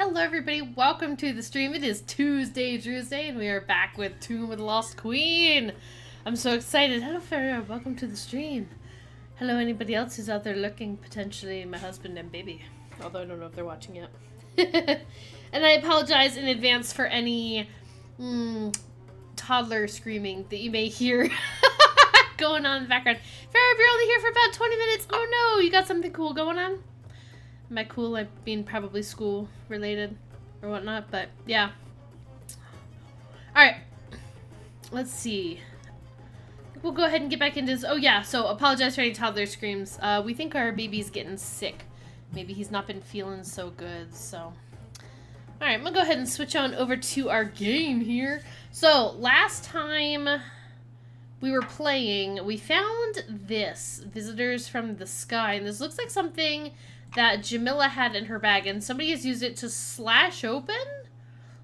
Hello everybody, welcome to the stream. It is Tuesday, and we are back with Tomb of the Lost Queen. I'm so excited. Hello Farrah, welcome to the stream. Hello anybody else who's out there looking, potentially my husband and baby. Although I don't know if they're watching yet. And I apologize in advance for any toddler screaming that you may hear going on in the background. Farrah, if you're only here for about 20 minutes, oh no, you got something cool going on? Am I cool? I mean, probably school related or whatnot, but yeah. Alright. Let's see. We'll go ahead and get back into this. Oh yeah, so apologize for any toddler screams. We think our baby's getting sick. Maybe he's not been feeling so good, so. Alright, I'm gonna go ahead and switch on over to our game here. So, last time we were playing, we found this. Visitors from the Sky. And this looks like something that Jamila had in her bag, and somebody has used it to slash open?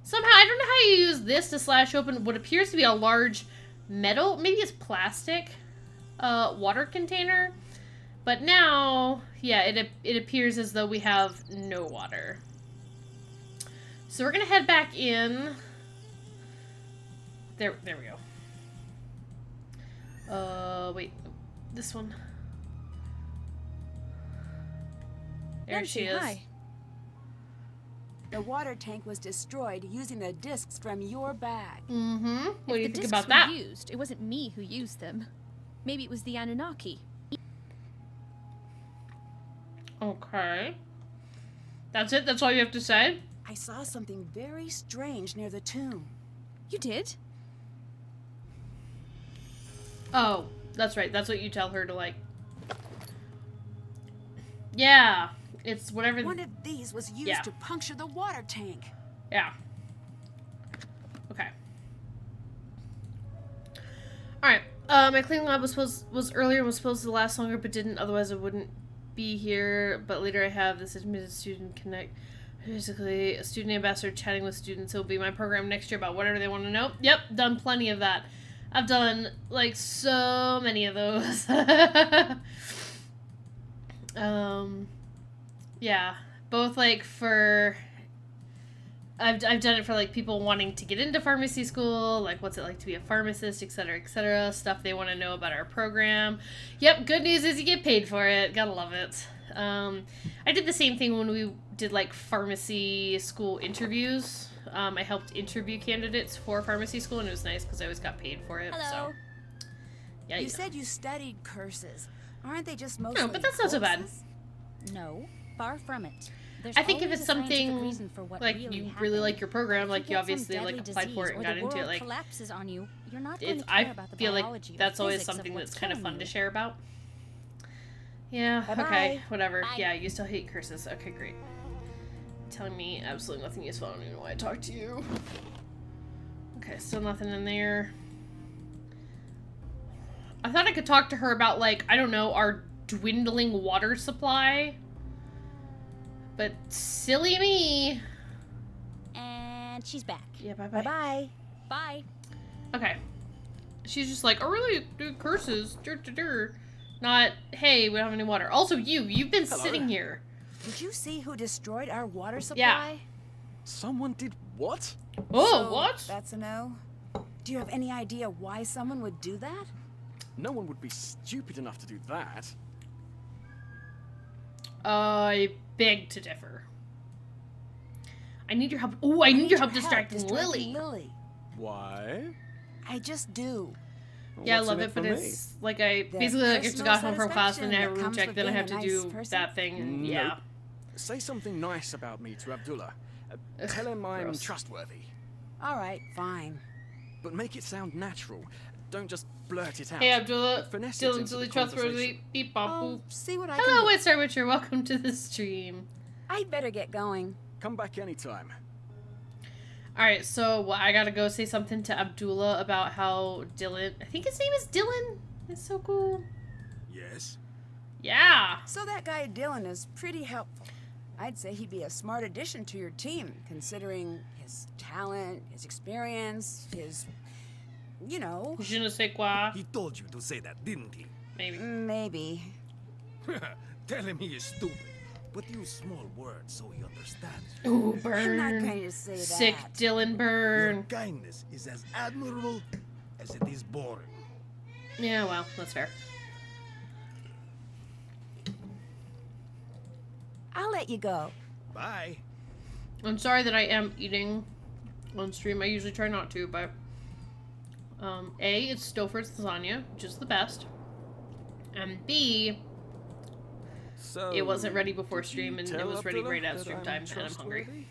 Somehow, I don't know how you use this to slash open what appears to be a large metal, maybe it's plastic, water container. But now, yeah, it appears as though we have no water. So we're gonna head back in. There we go. Wait, this one. There she is. Hi. The water tank was destroyed using the discs from your bag. Mm-hmm. What do you If the think discs about were that? used, it wasn't me who used them. Maybe it was the Anunnaki. Okay. That's it? That's all you have to say? I saw something very strange near the tomb. You did? Oh, that's right. That's what you tell her to, like... Yeah. It's whatever... One of these was used Yeah. to puncture the water tank. Yeah. Okay. Alright. My cleaning lab was earlier and was supposed to last longer, but didn't. Otherwise, I wouldn't be here. But later I have this admitted student connect. Basically, a student ambassador chatting with students. It'll be my program next year about whatever they want to know. Yep, done plenty of that. I've done, like, so many of those. Yeah. Both, like, for... I've done it for, like, people wanting to get into pharmacy school, like, what's it like to be a pharmacist, etc., stuff they want to know about our program. Yep, good news is you get paid for it. Gotta love it. I did the same thing when we did, like, pharmacy school interviews. I helped interview candidates for pharmacy school, and it was nice because I always got paid for it. Hello. So, yeah. You said you studied curses. Aren't they just mostly No, but that's not so bad. hoaxes? No, far from it. There's I think if always it's a scientific something, reason for what like, really you happened. really like your program, If like, you get some obviously, like, deadly applied for it and disease got or the into it, world like... collapses on you, you're not going It's, to care I about the feel biology like or that's always physics of something what's that's kind of killing fun to you. share about. Yeah, Bye-bye. okay, whatever. Bye. Yeah, you still hate curses. Okay, great. Telling me absolutely nothing useful. I don't even know why I talked to you. Okay, still nothing in there. I thought I could talk to her about, like, I don't know, our dwindling water supply. But silly me. And she's back. Yeah, bye-bye. Bye-bye. Bye. Okay. She's just like, oh, really? Curses. Not, hey, we don't have any water. Also, you've been Hello. sitting here. Did you see who destroyed our water supply? Someone did what? Oh, So, what? That's a no. Do you have any idea why someone would do that? No one would be stupid enough to do that. I beg to differ. I need your help. Oh, I need your help distracting distracting Lily. Lily. Why? I just do. Yeah, I What's love in it, for but me? it's like I The basically like I just personal got home from class and I have a satisfaction room that check, comes then I with have to being a do nice that thing, and Nope. yeah. Say something nice about me to Abdullah. Tell him I'm Gross. trustworthy. All right, fine. But make it sound natural. Don't just blurt it out. Hey Abdullah, Finesse it Dylan's into really the trustworthy. conversation. Beep bop I'll boop. see what I Hello, can do. it's Star Witcher. Welcome to the stream. I'd better get going. Come back anytime. Alright, so I gotta go say something to Abdullah about how Dylan, I think his name is Dylan. It's so cool. Yes? Yeah. So that guy Dylan is pretty helpful. I'd say he'd be a smart addition to your team, considering his talent, his experience, his, you know, Je ne sais quoi. He told you to say that, didn't he? Maybe. maybe. Tell him he is stupid. but use small words so he understands. Ooh, I'm burn. not going to say Sick that. Dylan Your burn. kindness is as admirable as it is boring. Yeah, well, that's fair. I'll let you go. Bye. I'm sorry that I am eating on stream. I usually try not to, but A, it's Stoford's lasagna, which is the best. And B, So, it wasn't ready before did stream you and it tell was ready Abdullah right at that stream I'm time and I'm hungry. trustworthy?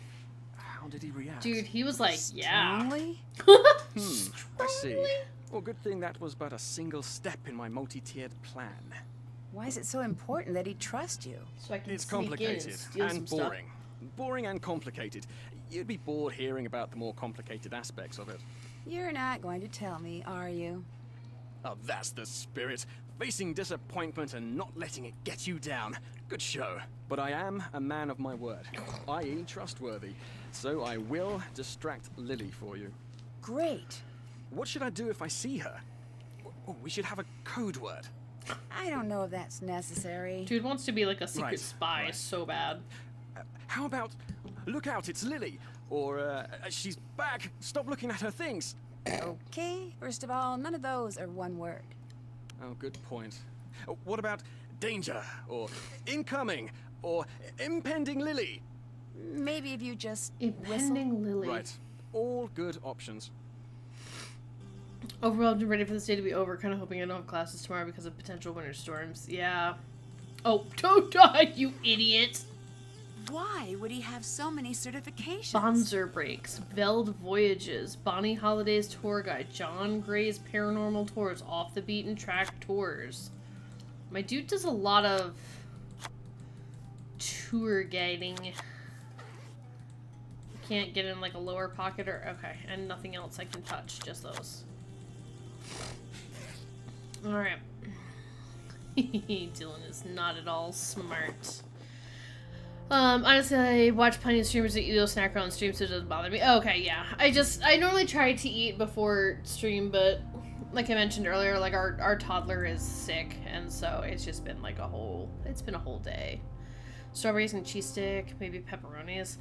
How did he react? Dude, he was like, yeah. Strongly? I see. Well, good thing that was but a single step in my multi-tiered plan. Why is it so important that he trusts you? So I can It's sneak in complicated steal some and stuff. boring. Boring and complicated. You'd be bored hearing about the more complicated aspects of it. You're not going to tell me, are you? Oh, that's the spirit. Facing disappointment and not letting it get you down. Good show. But I am a man of my word, i.e. trustworthy. So I will distract Lily for you. Great. What should I do if I see her? Oh, we should have a code word. I don't know if that's necessary. Dude wants to be like a secret Right, spy right. so bad. How about, look out, it's Lily. Or, she's back. Stop looking at her things. Okay, first of all, none of those are one word. Oh, good point. What about danger? Or incoming? Or impending Lily? Maybe if you just Impending Lily. Right. All good options. Overwhelmed and ready for this day to be over. Kind of hoping I don't have classes tomorrow because of potential winter storms. Yeah. Oh, don't die, you idiot! Why would he have so many certifications? Bonzer Breaks, Veld Voyages, Bonnie Holiday's Tour Guide, John Gray's Paranormal Tours, Off the Beaten Track Tours. My dude does a lot of tour guiding. Can't get in like a lower pocket or okay, and nothing else I can touch, just those. Alright. Dylan is not at all smart. Honestly, I watch plenty of streamers that eat those snack on stream, so it doesn't bother me. Okay, yeah. I normally try to eat before stream, but like I mentioned earlier, like our toddler is sick, and so it's just been like it's been a whole day. Strawberries and cheese stick, maybe pepperonis.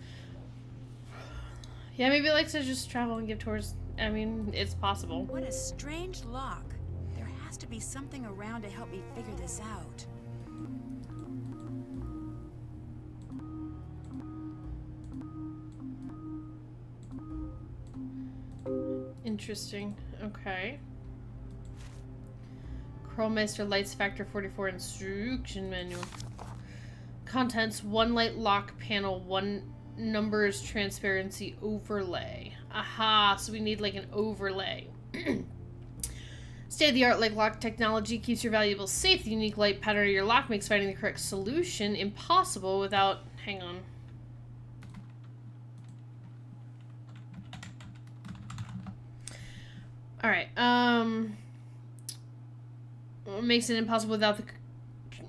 Yeah, maybe like to just travel and give tours. I mean, it's possible. What a strange lock. There has to be something around to help me figure this out. Interesting. Okay. Chromeister Lights Factor 44 Instruction Manual. Contents: 1 light lock panel, 1 numbers transparency overlay. Aha, so we need like an overlay. State-of-the-art light lock technology keeps your valuables safe. The unique light pattern of your lock makes finding the correct solution impossible without... Hang on. Alright, makes it impossible without the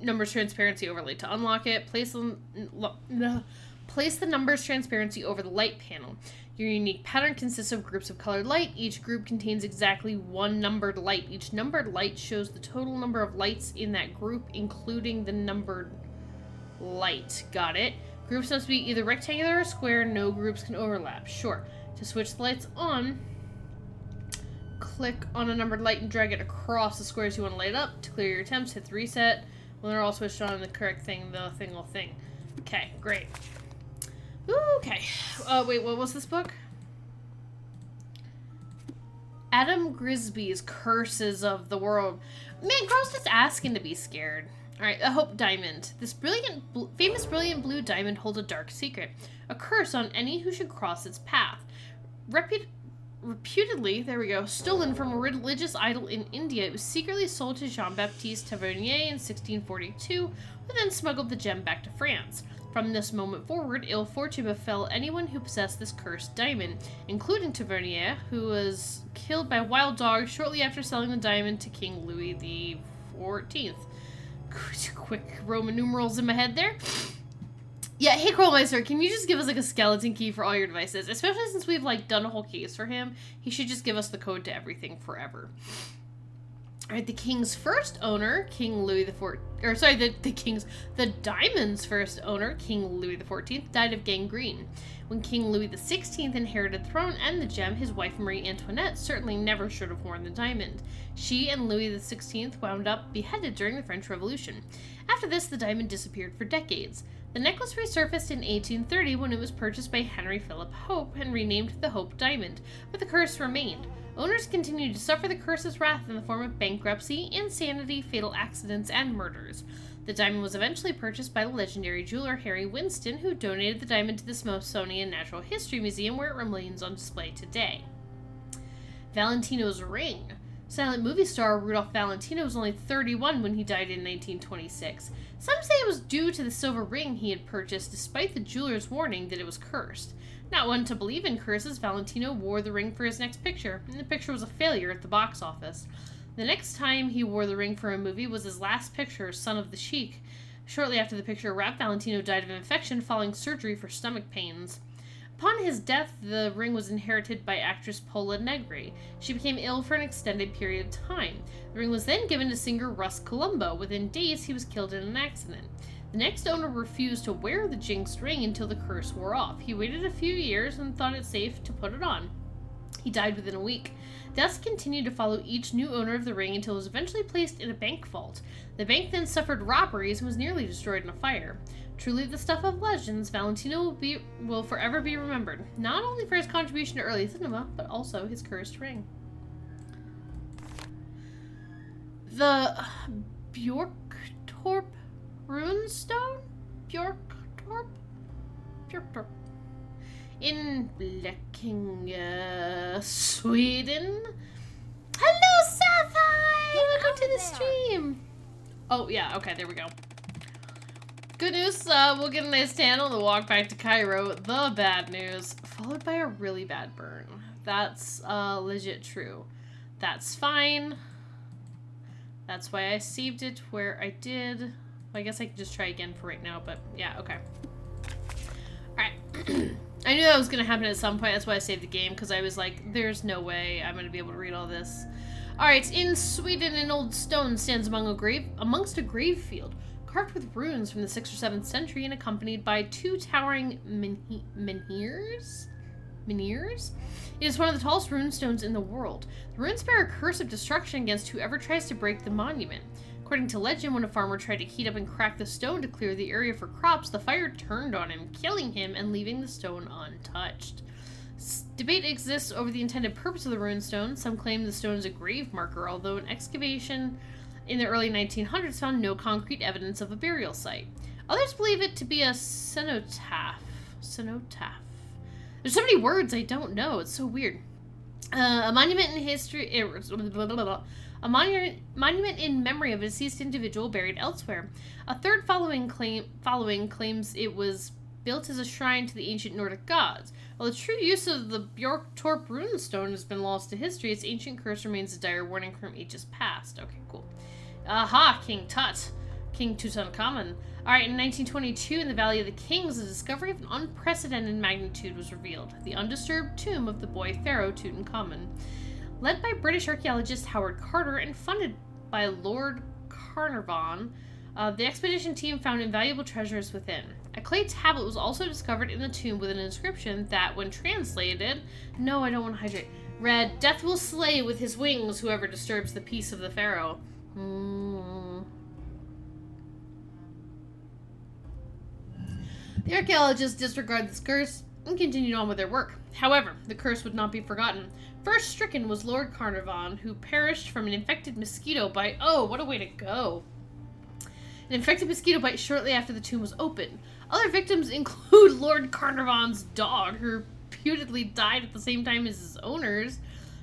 numbers transparency overlay. To unlock it, place the numbers transparency over the light panel. Your unique pattern consists of groups of colored light. Each group contains exactly 1 numbered light. Each numbered light shows the total number of lights in that group, including the numbered light. Got it. Groups must be either rectangular or square. No groups can overlap. Sure. To switch the lights on, click on a numbered light and drag it across the squares you want to light up. To clear your attempts, hit the reset. When they're all switched on the correct thing, the thing will thing. Okay, great. Okay. Wait, what was this book? Adam Grisby's Curses of the World. Man, girls just asking to be scared. Alright, a Hope Diamond. This famous brilliant blue diamond holds a dark secret. A curse on any who should cross its path. Reputedly, there we go, stolen from a religious idol in India, it was secretly sold to Jean-Baptiste Tavernier in 1642, who then smuggled the gem back to France. From this moment forward, ill fortune befell anyone who possessed this cursed diamond, including Tavernier, who was killed by wild dogs shortly after selling the diamond to King Louis XIV. Quick Roman numerals in my head there. Yeah, hey Chromeister, can you just give us like a skeleton key for all your devices? Especially since we've like done a whole case for him, he should just give us the code to everything forever. All right, the king's first owner, King Louis the diamond's first owner, King Louis XIV, died of gangrene. When King Louis XVI inherited the throne and the gem, his wife Marie Antoinette certainly never should have worn the diamond. She and Louis XVI wound up beheaded during the French Revolution. After this, the diamond disappeared for decades. The necklace resurfaced in 1830 when it was purchased by Henry Philip Hope and renamed the Hope Diamond, but the curse remained. Owners continued to suffer the curse's wrath in the form of bankruptcy, insanity, fatal accidents, and murders. The diamond was eventually purchased by the legendary jeweler Harry Winston, who donated the diamond to the Smithsonian Natural History Museum, where it remains on display today. Valentino's ring. Silent movie star Rudolph Valentino was only 31 when he died in 1926. Some say it was due to the silver ring he had purchased, despite the jeweler's warning that it was cursed. Not one to believe in curses, Valentino wore the ring for his next picture, and the picture was a failure at the box office. The next time he wore the ring for a movie was his last picture, Son of the Sheik. Shortly after the picture wrapped, Valentino died of infection following surgery for stomach pains. Upon his death, the ring was inherited by actress Pola Negri. She became ill for an extended period of time. The ring was then given to singer Russ Columbo. Within days, he was killed in an accident. The next owner refused to wear the jinxed ring until the curse wore off. He waited a few years and thought it safe to put it on. He died within a week. Deaths continued to follow each new owner of the ring until it was eventually placed in a bank vault. The bank then suffered robberies and was nearly destroyed in a fire. Truly the stuff of legends, Valentino will forever be remembered, not only for his contribution to early cinema, but also his cursed ring. The Bjorktorp runestone? Bjorktorp? In Blekinge, Sweden. Hello, Sapphire! Welcome to the stream. Oh, yeah, okay, there we go. Good news, we'll get a nice tan on the walk back to Cairo. The bad news, followed by a really bad burn. That's legit true. That's fine. That's why I saved it where I did. Well, I guess I could just try again for right now, but yeah, okay. Alright. I knew that was going to happen at some point. That's why I saved the game, because I was like, there's no way I'm going to be able to read all this. Alright, in Sweden, an old stone stands amongst a grave field, carved with runes from the 6th or 7th century and accompanied by two towering menhirs? It is one of the tallest rune stones in the world. The runes bear a curse of destruction against whoever tries to break the monument. According to legend, when a farmer tried to heat up and crack the stone to clear the area for crops, the fire turned on him, killing him and leaving the stone untouched. Debate exists over the intended purpose of the rune stone. Some claim the stone is a grave marker, although an excavation in the early 1900s found no concrete evidence of a burial site. Others believe it to be a cenotaph. There's so many words I don't know. It's so weird. A monument in history. A monument in memory of a deceased individual buried elsewhere. A third following claims it was built as a shrine to the ancient Nordic gods. While the true use of the Bjorktorp runestone has been lost to history, its ancient curse remains a dire warning from ages past. Okay, cool. Aha, King Tut. King Tutankhamun. Alright, in 1922, in the Valley of the Kings, a discovery of an unprecedented magnitude was revealed. The undisturbed tomb of the boy pharaoh Tutankhamun. Led by British archaeologist Howard Carter and funded by Lord Carnarvon, the expedition team found invaluable treasures within. A clay tablet was also discovered in the tomb with an inscription that, when translated, no, I don't want to hydrate, read, "Death will slay with his wings whoever disturbs the peace of the pharaoh." The archaeologists disregarded this curse and continued on with their work. However, the curse would not be forgotten. First stricken was Lord Carnarvon, who perished from an infected mosquito bite. Oh, what a way to go. An infected mosquito bite shortly after the tomb was opened. Other victims include Lord Carnarvon's dog, who reputedly died at the same time as his owners,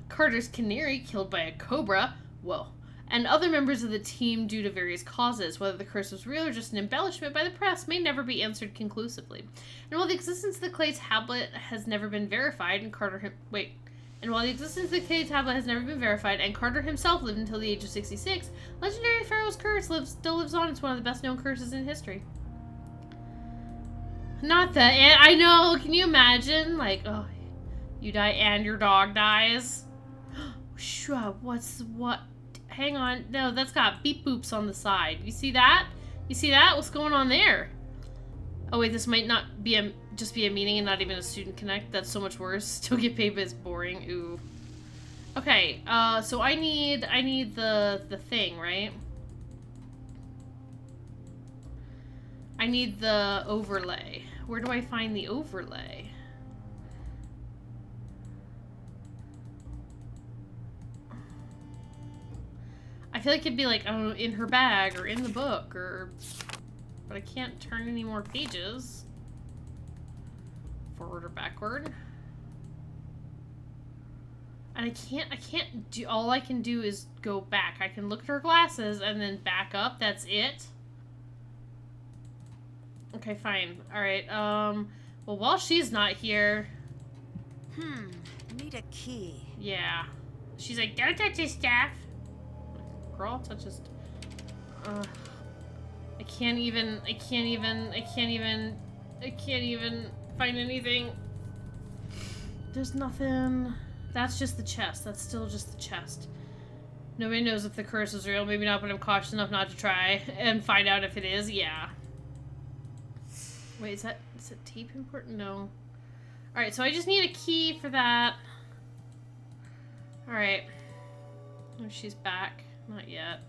Carter's canary, killed by a cobra, whoa, and other members of the team due to various causes. Whether the curse was real or just an embellishment by the press may never be answered conclusively. And while the existence of the clay tablet has never been verified, and Carter himself lived until the age of 66, legendary Pharaoh's curse still lives on. It's one of the best known curses in history. Not that, and I know, can you imagine? Like, oh, you die and your dog dies? What? hang on. No, that's got beep boops on the side. You see that? You see that? What's going on there? Oh wait, this might not be just be a meeting and not even a student connect. That's so much worse. Still get paid, but it's boring. Ooh. Okay, so I need the thing, right? I need the overlay. Where do I find the overlay? I feel like it'd be like, I don't know, in her bag or in the book or... But I can't turn any more pages. Forward or backward. And I can't do, all I can do is go back. I can look at her glasses and then back up, that's it. Okay, fine. Alright, well, while she's not here... Need a key. Yeah. She's like, don't touch his stuff. Girl, touch his... I can't even find anything. There's nothing. That's just the chest. That's still just the chest. Nobody knows if the curse is real. Maybe not, but I'm cautious enough not to try and find out if it is. Yeah. Wait, is it tape important? No. Alright, so I just need a key for that. Alright. Oh, she's back. Not yet.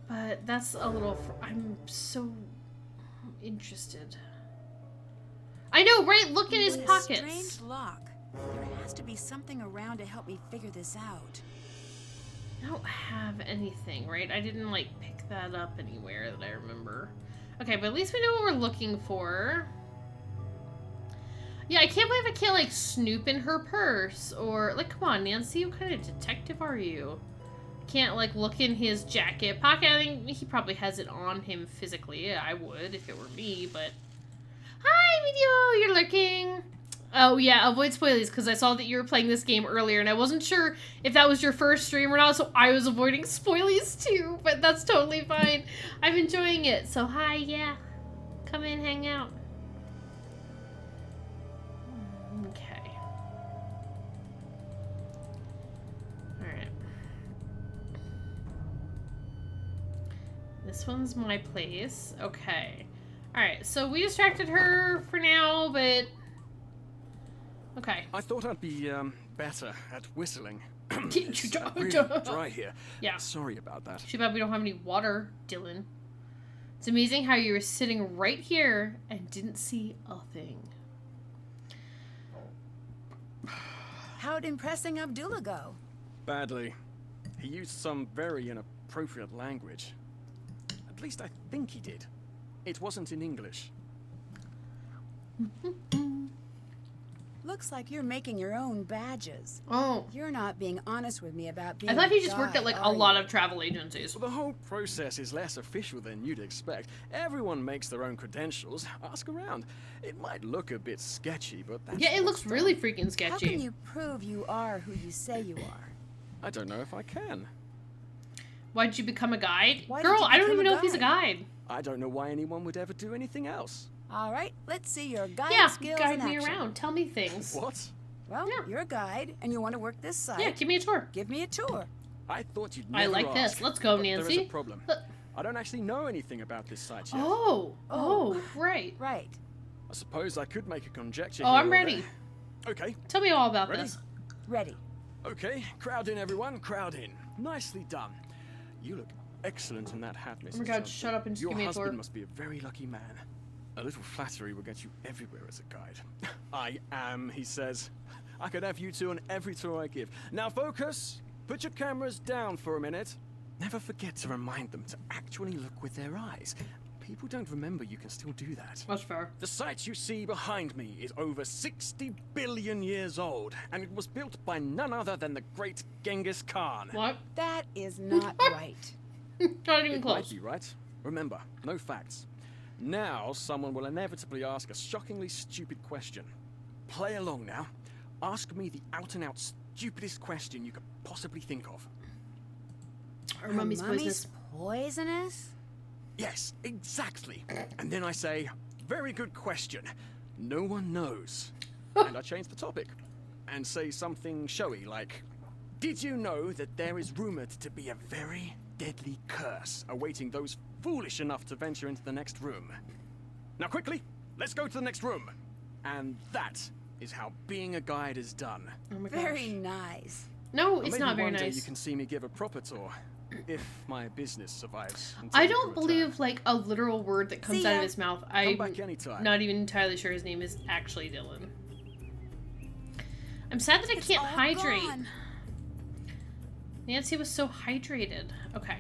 But that's a little... I'm so interested. I know, right? Look at his pockets. Strange lock. There has to be something around to help me figure this out. I don't have anything, right? I didn't, like, pick that up anywhere that I remember. Okay, but at least we know what we're looking for. Yeah, I can't believe I can't, like, snoop in her purse. Or, like, come on, Nancy, what kind of detective are you? Can't, like, look in his jacket pocket. I think he probably has it on him physically. Yeah, I would if it were me, but... Hi, Video! You're lurking! Oh, yeah, avoid spoilies, because I saw that you were playing this game earlier, and I wasn't sure if that was your first stream or not, so I was avoiding spoilies, too, but that's totally fine. I'm enjoying it, so hi, yeah. Come in, hang out. Okay. Alright. This one's my place. Okay. Alright, so we distracted her for now, but... Okay. I thought I'd be better at whistling. It's really dry here. Yeah. Sorry about that. Too bad we don't have any water, Dylan. It's amazing how you were sitting right here and didn't see a thing. How'd impressing Abdullah go? Badly. He used some very inappropriate language. At least I think he did. It wasn't in English. Looks like you're making your own badges. Oh. You're not being honest with me about being I thought a he just worked at, like, guy, a are lot you? of travel agencies. Well, the whole process is less official than you'd expect. Everyone makes their own credentials. Ask around. It might look a bit sketchy, but that's Yeah, it what's looks really done. freaking How sketchy. can you prove you are who you say you are? I don't know if I can. Why did you become a guide? Why did Girl, you I don't become even a know if he's a guide? guide. I don't know why anyone would ever do anything else. All right, let's see your guide Yeah, skills guide in me action. around. Tell me things. What? Well, Yeah. you're a guide, and you want to work this site. Yeah, give me a tour. Give me a tour. I thought you'd I never like ask, this. Let's go, but There is Nancy. a problem. Look. I don't actually know anything about this site yet. Oh, right. Right. I suppose I could make a conjecture. Oh, here I'm or ready. there. Okay, Tell me all about Ready? this. Ready. okay. Crowd in, everyone. Crowd in. Nicely done. You look excellent in that hat, Mrs. Oh my God, Johnson. shut up and just Your give me a husband tour. must be a very lucky man. A little flattery will get you everywhere as a guide. I am, he says. I could have you two on every tour I give. Now focus. Put your cameras down for a minute. Never forget to remind them to actually look with their eyes. People don't remember you can still do that. That's fair. The site you see behind me is over 60 billion years old, and it was built by none other than the great Genghis Khan. What? That is not right. Not even It close. might be right. Remember, no facts. Now, someone will inevitably ask a shockingly stupid question. Play along now. Ask me the out-and-out stupidest question you could possibly think of. Her mummy's Mummy's poisonous. poisonous? Yes, exactly. And then I say, very good question. No one knows. And I change the topic and say something showy like, Did you know that there is rumored to be a very deadly curse awaiting those foolish enough to venture into the next room? Now quickly, let's go to the next room. And that is how being a guide is done. Oh my gosh. Very nice. No, Or it's maybe not very one day nice. you can see me give a proper tour, if my business survives. until I you don't return. believe like a literal word that comes See out ya. of his mouth. Come I'm back anytime. not even entirely sure his name is actually Dylan. I'm sad that I It's can't all hydrate. gone. Nancy was so hydrated. Okay.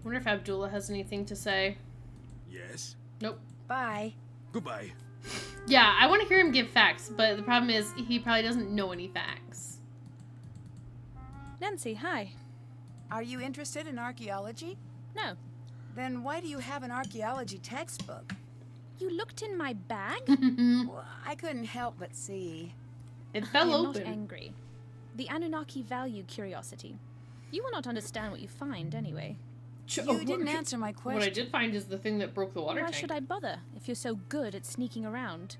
Wonder if Abdullah has anything to say. Yes. Nope. Bye. Goodbye. Yeah, I want to hear him give facts, but the problem is he probably doesn't know any facts. Nancy, hi. Are you interested in archaeology? No. Then why do you have an archaeology textbook? You looked in my bag? Well, I couldn't help but see. It I fell am open. not angry. The Anunnaki value curiosity. You will not understand what you find anyway. You didn't answer my question. What I did find is the thing that broke the water Why tank. should I bother if you're so good at sneaking around?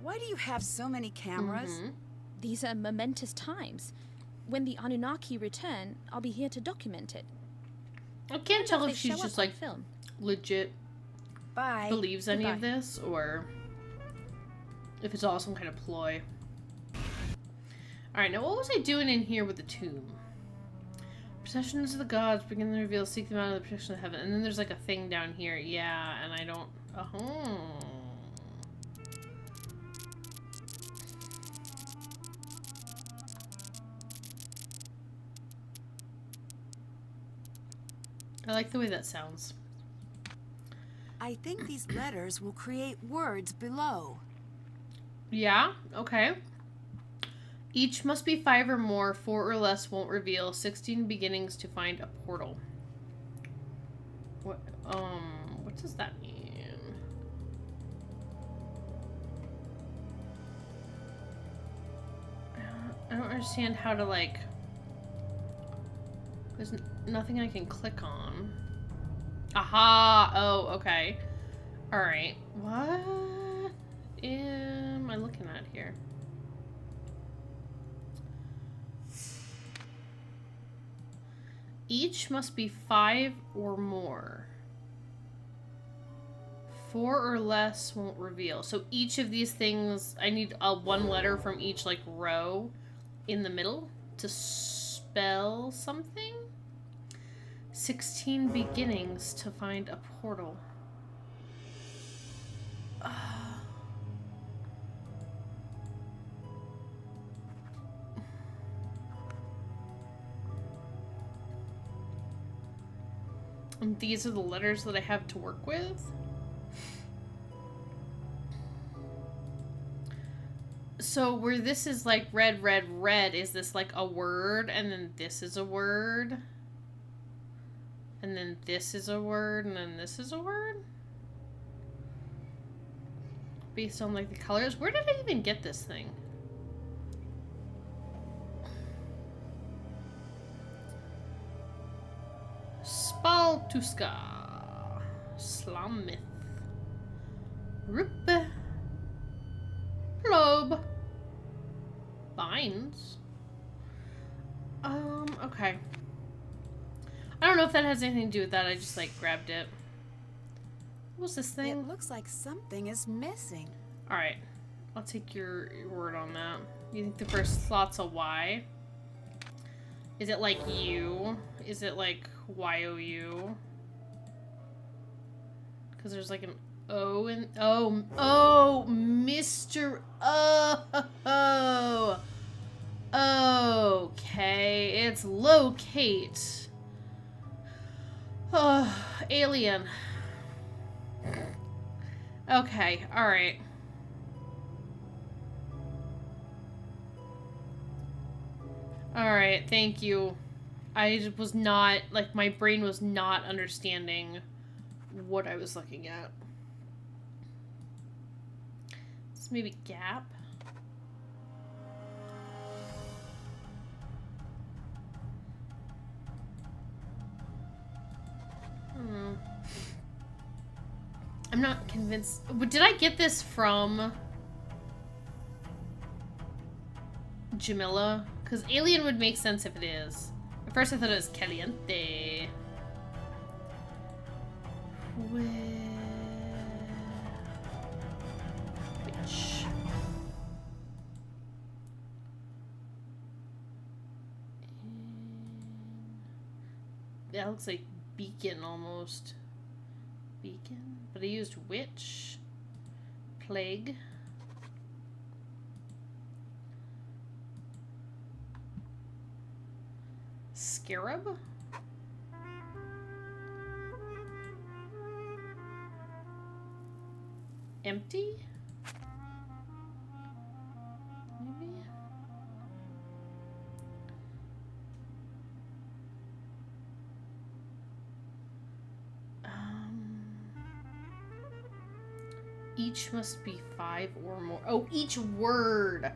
Why do you have so many cameras? Mhm. These are momentous times. When the Anunnaki return, I'll be here to document it. I can't tell They if she's show just up on like film. legit Bye. believes any of Goodbye. this, or if it's all some kind of ploy. Alright, now what was I doing in here with the tomb? Processions of the gods begin to reveal, seek them out of the protection of heaven. And then there's like a thing down here. Yeah, and I don't... I like the way that sounds. I think these letters will create words below. Yeah, okay. Each must be 5 or more, 4 or less won't reveal, 16 beginnings to find a portal. What does that mean? I don't understand how to, like... There's nothing I can click on. Aha! Oh, okay. Alright. What am I looking at here? Each must be 5 or more. 4 or less won't reveal. So each of these things, I need one letter from each like row in the middle to spell something. 16 beginnings to find a portal. And these are the letters that I have to work with. So where this is like red, red, red, is this like a word, and then this is a word? And then this is a word, and then this is a word? Based on like the colors? Where did I even get this thing? Spaltuska. Slamith. Ruppe. Plob. Vines. Okay. I don't know if that has anything to do with that. I just like grabbed it. What was this thing? It looks like something is missing. Alright. I'll take your word on that. You think the first slot's a Y? Is it like U? Is it like Y-O-U? Because there's like an O in... Oh, Mr. Oh. Okay. It's locate. Oh, alien. Okay, alright. Alright, thank you. I was not, like, my brain was not understanding what I was looking at. This maybe gap? I'm not convinced. Did I get this from Jamila, because alien would make sense if it is. At first I thought it was caliente. Which? That looks like beacon almost. Beacon? But I used witch. Plague. Scarab? Empty? Maybe? Each must be 5 or more. Oh, each word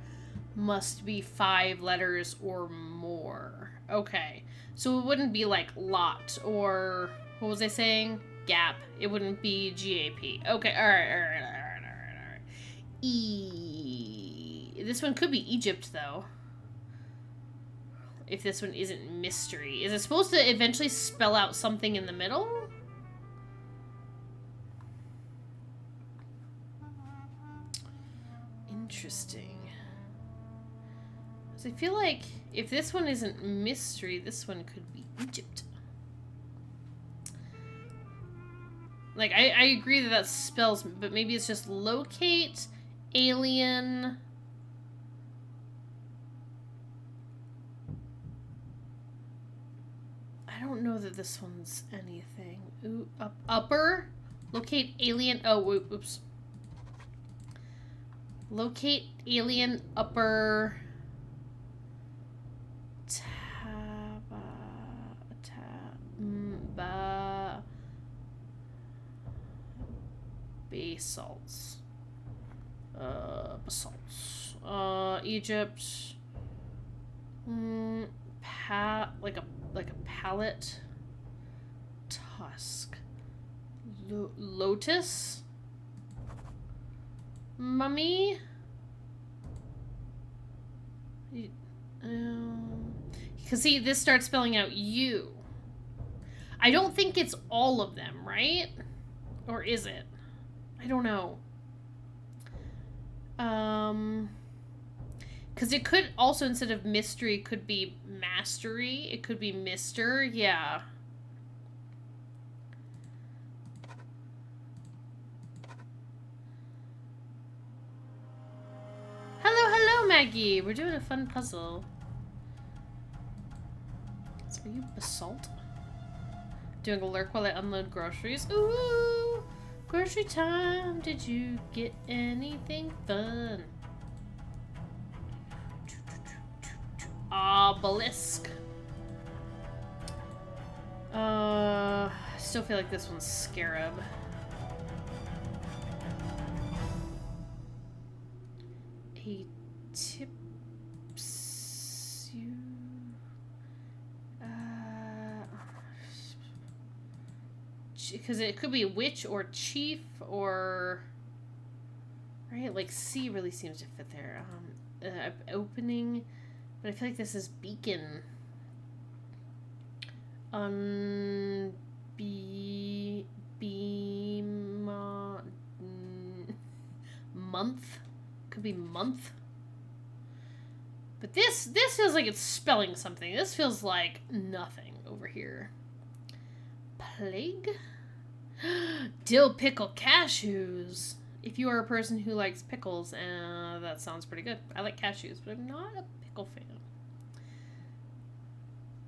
must be 5 letters or more. Okay. So it wouldn't be like lot or, what was I saying? Gap. It wouldn't be GAP. Okay, alright. This one could be Egypt, though. If this one isn't mystery. Is it supposed to eventually spell out something in the middle? Interesting. So I feel like if this one isn't mystery, this one could be Egypt. Like, I agree that that spells, but maybe it's just locate, alien. I don't know that this one's anything. Ooh, upper? Locate alien. Oh, oops. Locate alien upper. Basalts. Basalts. Egypt. Like a palette. Tusk. Lotus. Mummy. Because see, this starts spelling out you. I don't think it's all of them, right? Or is it? I don't know. Because it could also, instead of mystery, could be mastery. It could be mister. Yeah. Hello, Maggie. We're doing a fun puzzle. So are you basalt? Doing a lurk while I unload groceries. Ooh, grocery time. Did you get anything fun? Obelisk. I still feel like this one's Scarab. A tips you. Because it could be witch or chief or. Right? Like C really seems to fit there. Opening. But I feel like this is beacon. Month. Could be month. But this feels like it's spelling something. This feels like nothing over here. Plague? Dill pickle cashews. If you are a person who likes pickles, that sounds pretty good. I like cashews, but I'm not a pickle fan.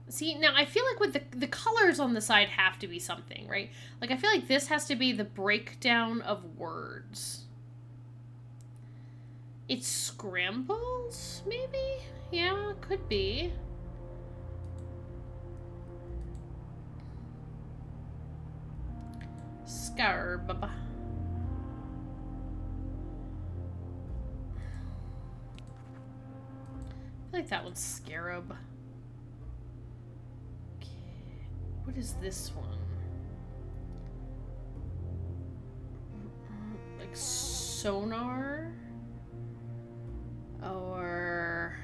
See, now I feel like with the colors on the side have to be something, right? Like, I feel like this has to be the breakdown of words. It's scrambled, maybe? Yeah, could be. Scarab. I feel like that one's Scarab. Okay. What is this one? Like sonar? Or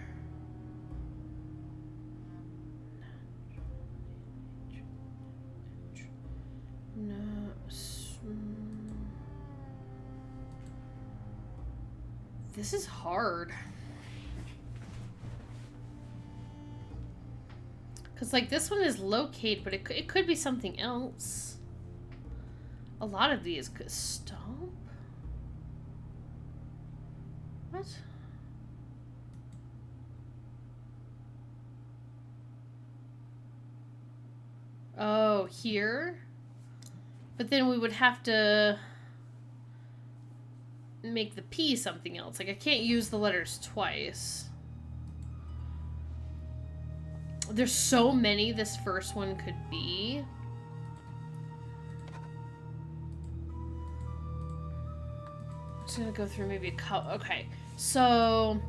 This is hard. Because, like, this one is locate, but it could be something else. A lot of these could stomp. What? Oh, here? But then we would have to make the P something else. Like, I can't use the letters twice. There's so many this first one could be. I'm just gonna go through maybe a couple. Okay, so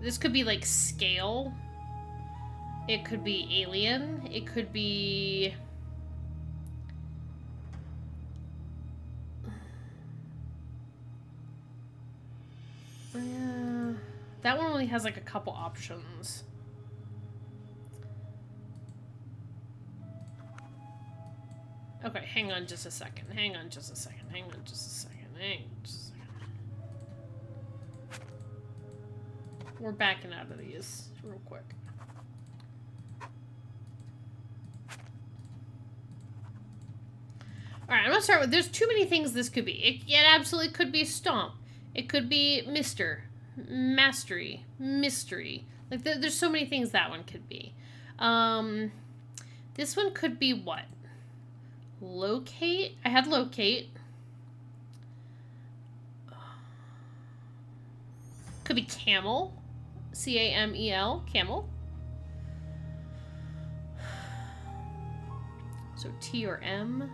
this could be like scale. It could be alien. It could be... that one only has like a couple options. Okay, hang on just a second. Hang on just a second. Hang on just a second. Hang on just a second. We're backing out of these real quick. Alright, I'm gonna start with, there's too many things this could be. It absolutely could be stomp. It could be Mr. Mastery. Mystery. Like, there's so many things that one could be. This one could be what? Locate? I had locate. Could be camel. C-A-M-E-L. Camel. So T or M.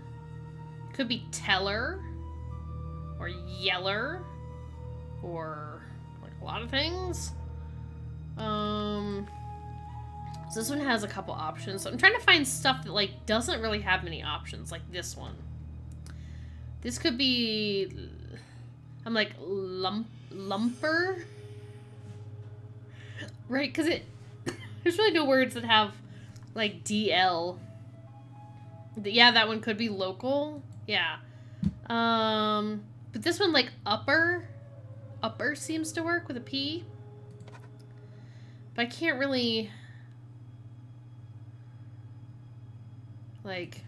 Could be teller. Or yeller. Or like a lot of things. So this one has a couple options. So I'm trying to find stuff that like doesn't really have many options, like this one. This could be, I'm like lumper, right? Because there's really no words that have like DL. Yeah, that one could be local. Yeah. But this one, like upper seems to work with a P. But I can't really, like,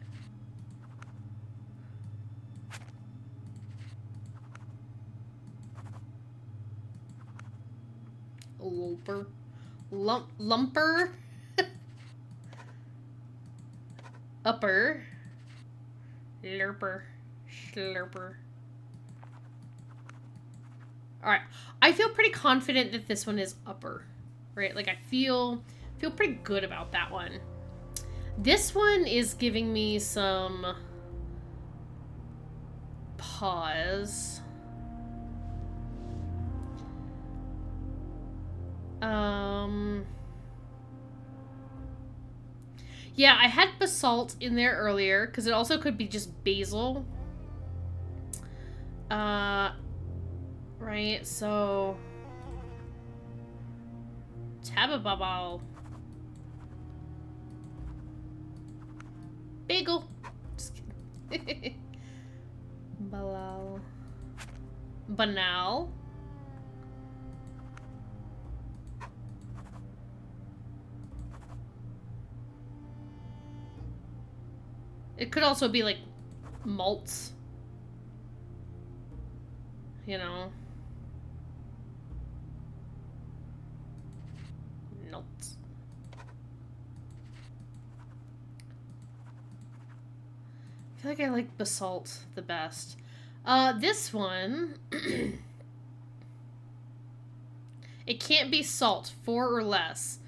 lumper, lumper, upper, lurper, slurper. Alright, I feel pretty confident that this one is upper, right? Like, I feel pretty good about that one. This one is giving me some pause. Yeah, I had basalt in there earlier, because it also could be just basil. Right, so... Tabababal. Bagel. Just kidding. Balal. Banal. It could also be like malts. You know. Nuts. I feel like I like basalt the best. This one... it can't be salt. 4 or less.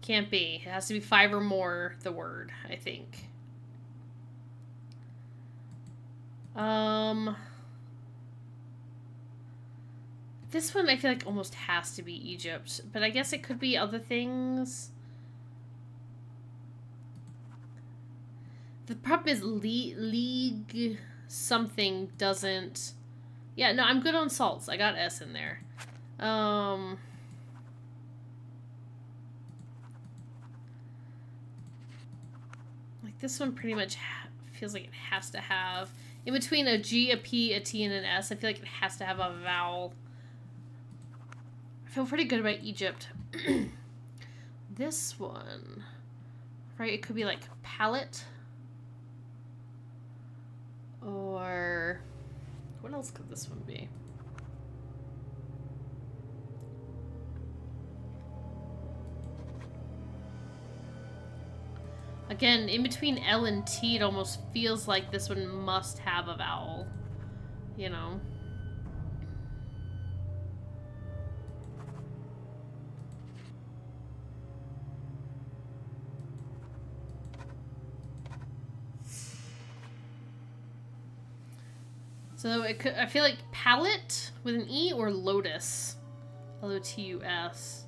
Can't be. It has to be 5 or more, the word, I think. This one I feel like almost has to be Egypt, but I guess it could be other things. The problem is league something doesn't... Yeah, no, I'm good on salts. I got S in there. Like this one pretty much feels like it has to have... In between a G, a P, a T, and an S, I feel like it has to have a vowel. feel pretty good about Egypt. This one, right? It could be like palette. Or what else could this one be? Again, in between L and T, it almost feels like this one must have a vowel. You know? So it could, I feel like palette with an E or lotus. Lotus.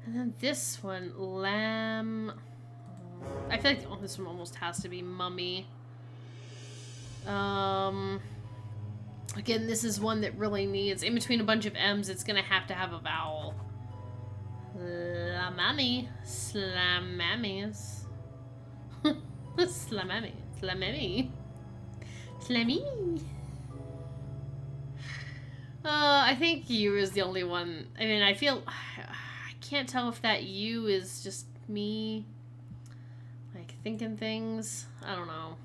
And then this one, lamb. I feel like this one almost has to be mummy. Again, this is one that really needs, in between a bunch of M's, it's gonna have to have a vowel. Slamammy. Slamammies. Slamammy. Slamammy. Slammy. I think U is the only one. I mean, I feel... I can't tell if that U is just me, like, thinking things. I don't know.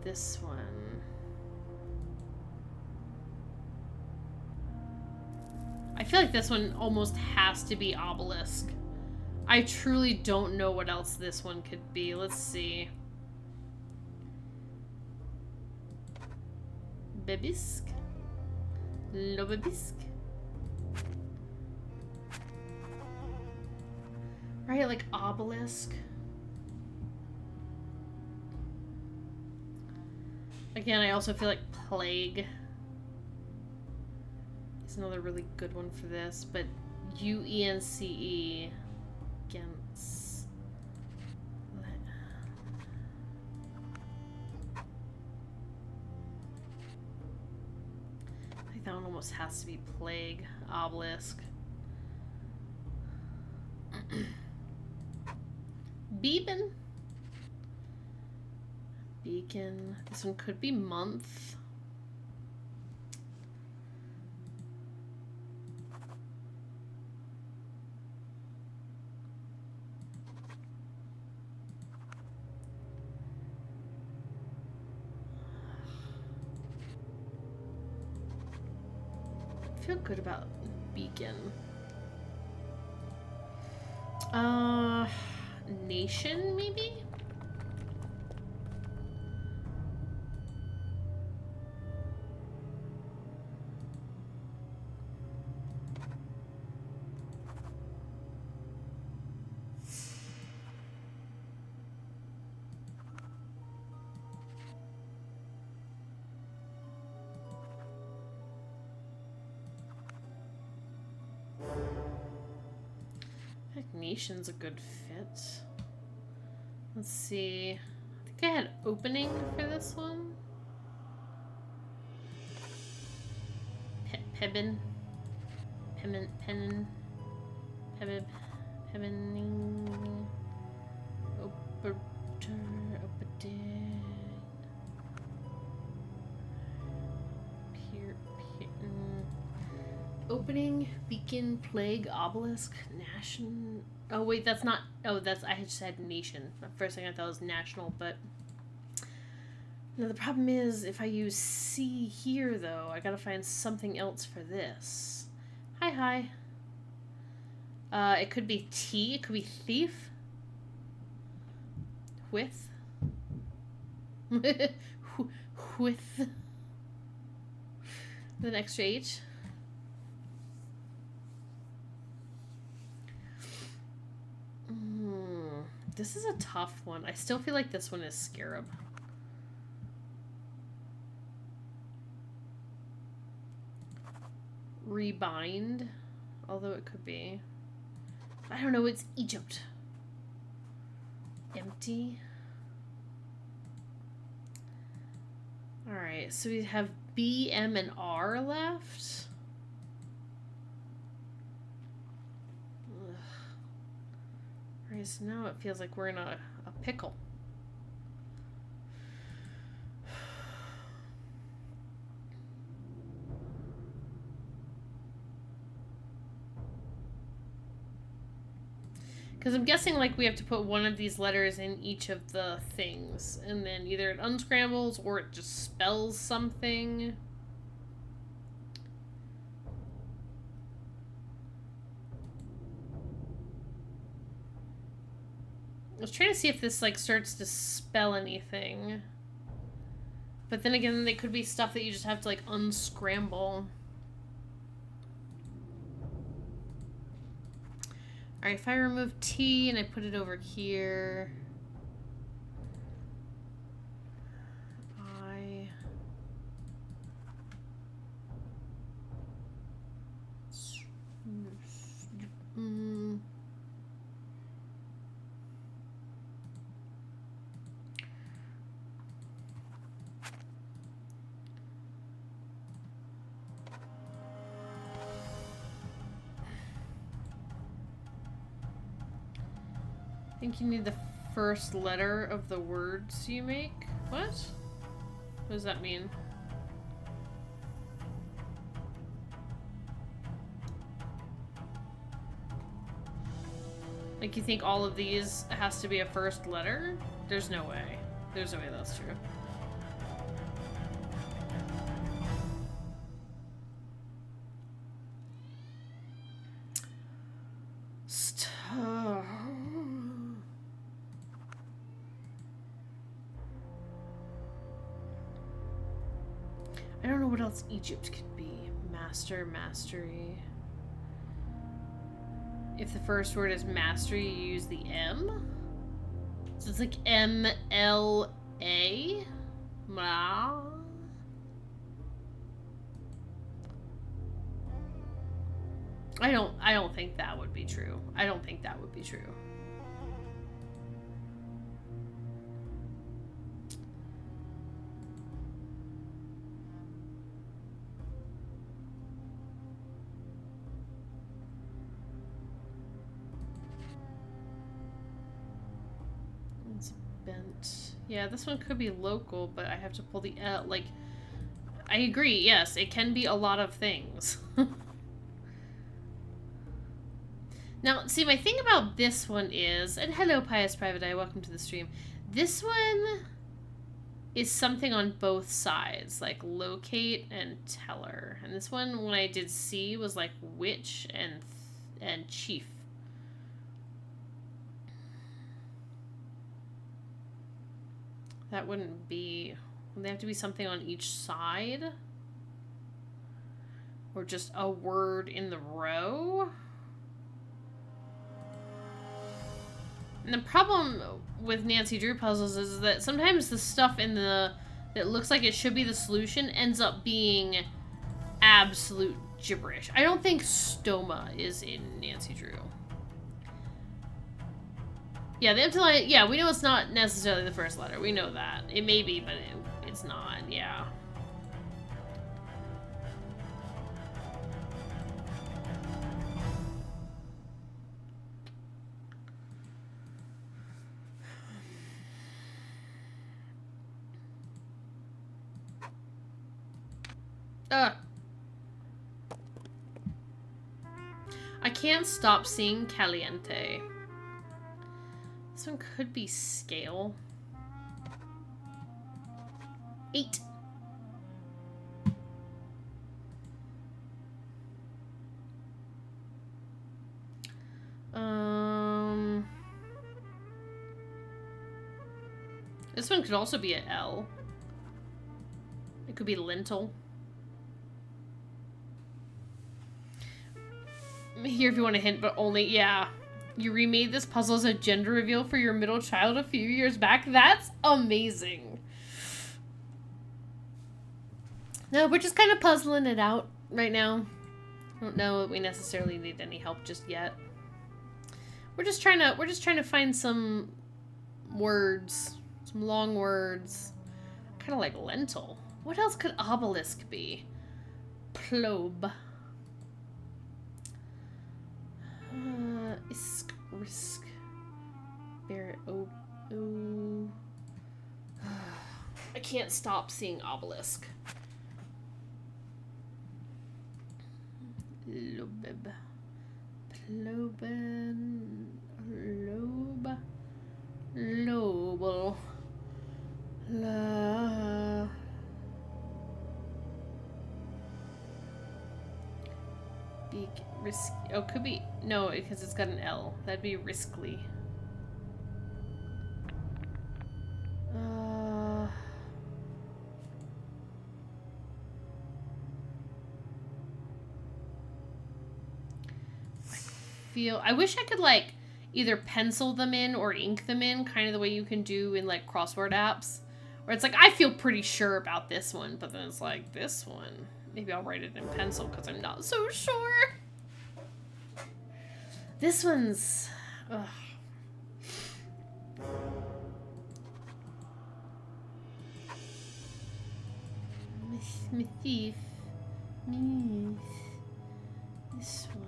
This one. I feel like this one almost has to be obelisk. I truly don't know what else this one could be. Let's see. Bebisk. Lobebisk. Right, like obelisk. Again, I also feel like plague is another really good one for this, but UENCE against. I think that one almost has to be plague, obelisk. Beacon. Beacon. This one could be month. I feel good about beacon. Nation, maybe? I think nation's a good fit. Let's see. I think I had opening for this one. Pebin. Penin. Pebib. Pebining. Operter. Opedin. Opening, beacon, plague, obelisk, nation. Oh wait, that's not. Oh, that's. I had said nation. At first, I thought it was national, but now the problem is if I use C here, though, I gotta find something else for this. Hi. It could be T. It could be thief. With. With. The extra H. This is a tough one. I still feel like this one is scarab. Rebind, although it could be. I don't know, it's Egypt. Empty. Alright, so we have B, M, and R left. Alright, so now it feels like we're in a pickle. Because I'm guessing, like, we have to put one of these letters in each of the things. And then either it unscrambles or it just spells something. I was trying to see if this, like, starts to spell anything. But then again, they could be stuff that you just have to, like, unscramble. Alright, if I remove T and I put it over here... I think you need the first letter of the words you make. What? What does that mean? Like, you think all of these has to be a first letter? There's no way. There's no way that's true. I don't know what else Egypt could be. Master, mastery. If the first word is mastery, you use the M. So it's like M-L-A? Ma? I don't think that would be true. I don't think that would be true. It's bent. Yeah, this one could be local, but I have to pull the like, I agree, yes, it can be a lot of things. Now, see, my thing about this one is, and hello, Pious Private Eye, welcome to the stream. This one is something on both sides, like locate and teller. And this one, when I did C, was like witch and chief. That wouldn't be... Would they have to be something on each side? Or just a word in the row? And the problem with Nancy Drew puzzles is that sometimes the stuff in the... that looks like it should be the solution ends up being absolute gibberish. I don't think stoma is in Nancy Drew. Yeah, the empty line, yeah, we know it's not necessarily the first letter. We know that. It may be, but it's not, yeah. I can't stop seeing Caliente. This one could be scale. 8. This one could also be an L. It could be lentil. I'm here if you want a hint, but only, yeah. You remade this puzzle as a gender reveal for your middle child a few years back? That's amazing. No, we're just kind of puzzling it out right now. I don't know that we necessarily need any help just yet. We're just trying to find some words, some long words. Kind of like lentil. What else could obelisk be? Plobe. Isk, risk. Barrett. Oh. I can't stop seeing obelisk. Lobeb. Ploben. Lob. Lobel. La. Beak. Risk. Oh, could be. No, because it's got an L. That'd be riskly. I wish I could like either pencil them in or ink them in, kind of the way you can do in like crossword apps, where it's like I feel pretty sure about this one, but then it's like this one. Maybe I'll write it in pencil because I'm not so sure. This one's. Ugh. My thief. This one.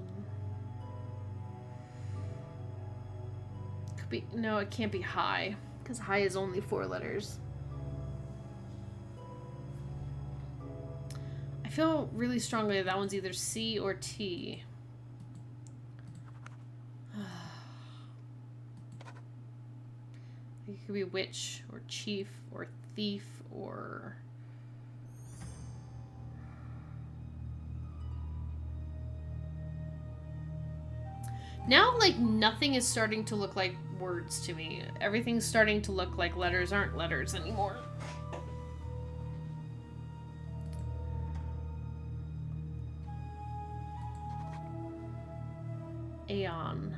Could be. No, it can't be high. Because high is only 4 letters. I feel really strongly that one's either C or T. It could be witch or chief or thief or... Now, like, nothing is starting to look like words to me. Everything's starting to look like letters aren't letters anymore. Aeon.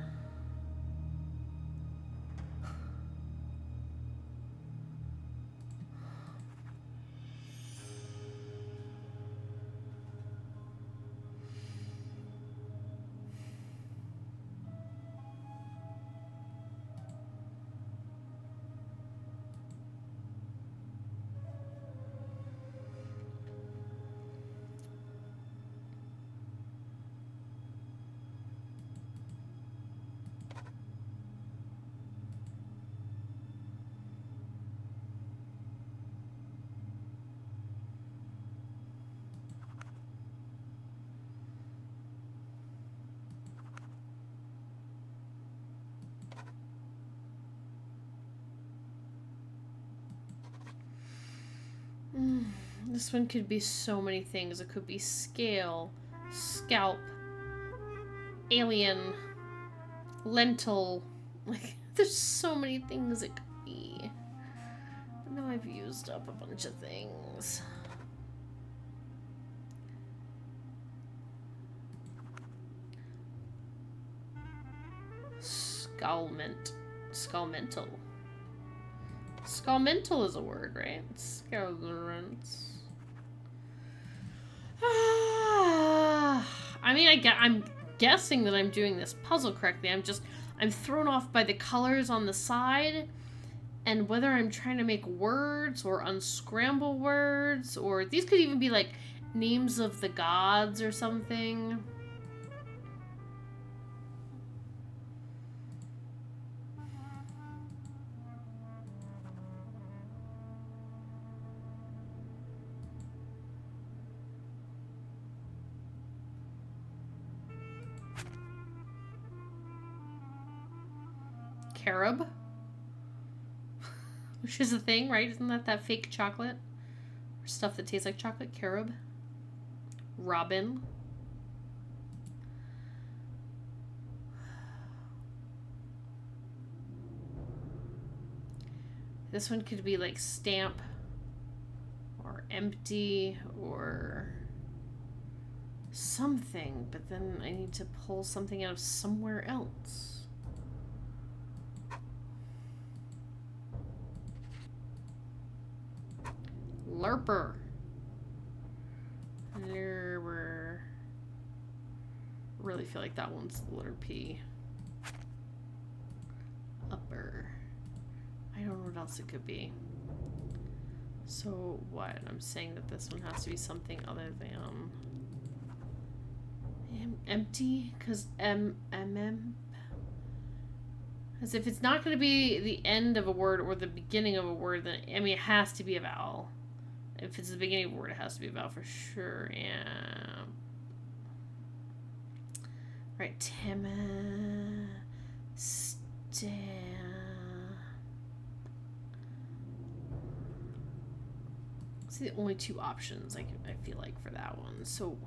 This one could be so many things. It could be scale, scalp, alien, lentil. Like, there's so many things it could be. But now I've used up a bunch of things. Skullmental. Skullmental is a word, right? Skullmental. I mean, I'm guessing that I'm doing this puzzle correctly. I'm thrown off by the colors on the side and whether I'm trying to make words or unscramble words, or these could even be like names of the gods or something. Carob, which is a thing, right? Isn't that fake chocolate or stuff that tastes like chocolate? Carob. Robin. This one could be like stamp or empty or something, but then I need to pull something out of somewhere else. Lurper. Lurper. Really feel like that one's the letter P. Upper. I don't know what else it could be. So what? I'm saying that this one has to be something other than empty, because MM. Because if it's not going to be the end of a word or the beginning of a word, then, I mean, it has to be a vowel. If it's the beginning of a word, it has to be a vowel for sure. Yeah. Right, Timma, It's the only two options I feel like for that one. So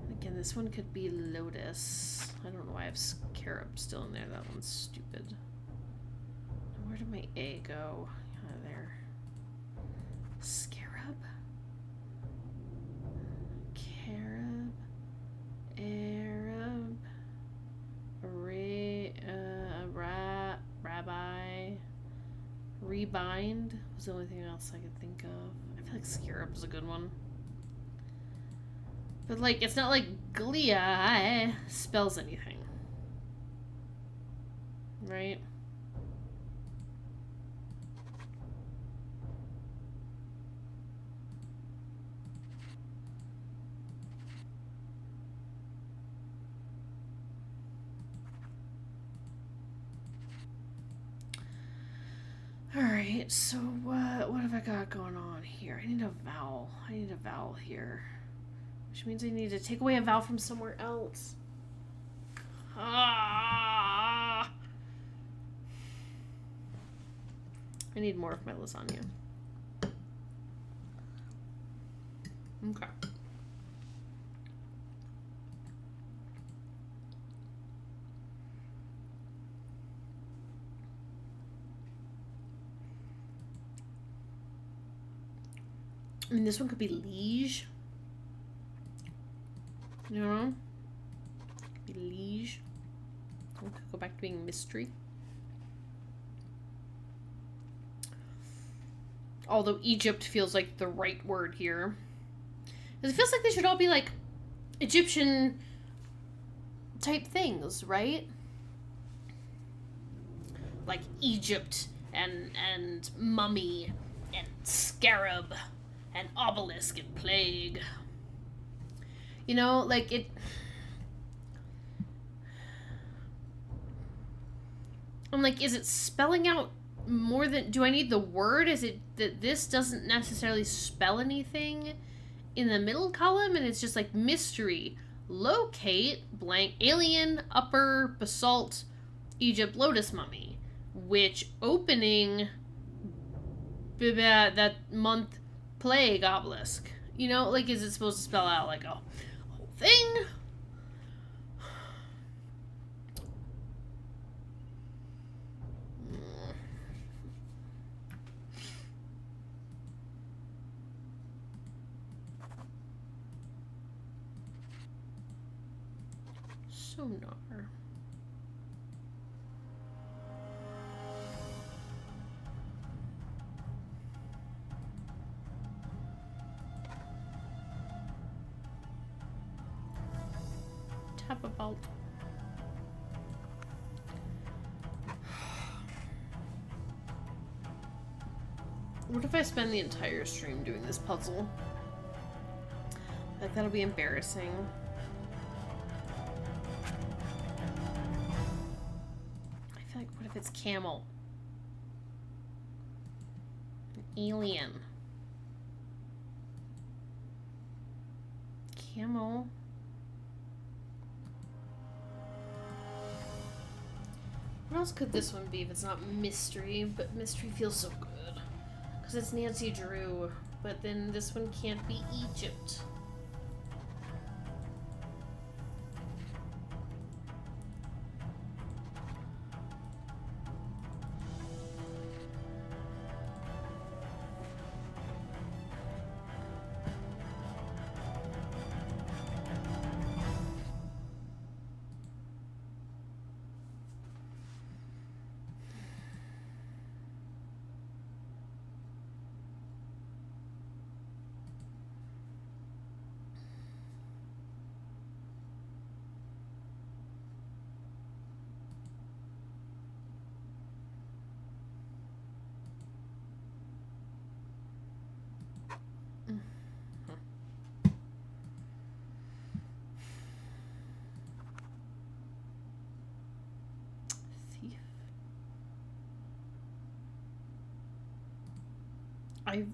again, this one could be Lotus. I don't know why I have Scarab still in there. That one's stupid. Where did my A go? There. Scarab. Carab. Arab. Rabbi. Rebind was the only thing else I could think of. I feel like Scarab is a good one. But, like, it's not like Glia spells anything. Right? Alright, so what have I got going on here? I need a vowel. I need a vowel here. Which means I need to take away a vowel from somewhere else. Ah! I need more of my lasagna. Okay. I mean, this one could be liege. You know? Could be liege. We could go back to being mystery. Although Egypt feels like the right word here. Because it feels like they should all be like Egyptian type things, right? Like Egypt and mummy and scarab and obelisk and plague. You know, like it... I'm like, is it spelling out more than... Do I need the word? Is it that this doesn't necessarily spell anything in the middle column and it's just like mystery, locate, blank, alien, upper, basalt, Egypt, lotus mummy, which opening that month plague obelisk. You know, like, is it supposed to spell out like a whole thing? Sonar. Tap about. What if I spend the entire stream doing this puzzle? Like, that'll be embarrassing. I feel like, what if it's camel? An alien. Camel. What else could this one be if it's not mystery? But mystery feels so good. Because it's Nancy Drew. But then this one can't be Egypt. I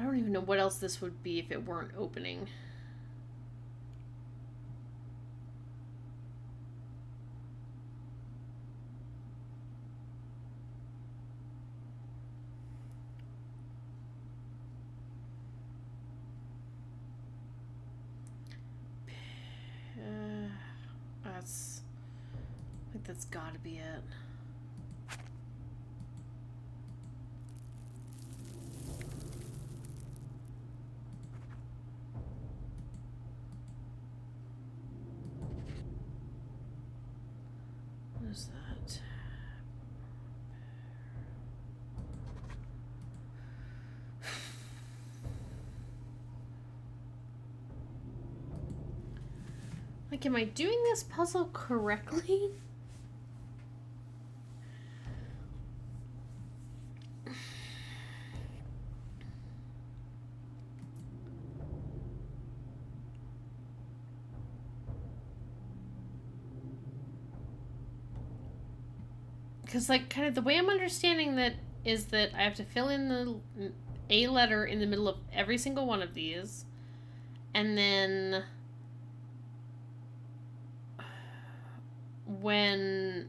don't even know what else this would be if it weren't opening. I think that's gotta be it. What is that? Like, am I doing this puzzle correctly? Because, like, kind of the way I'm understanding that is that I have to fill in a letter in the middle of every single one of these. And then when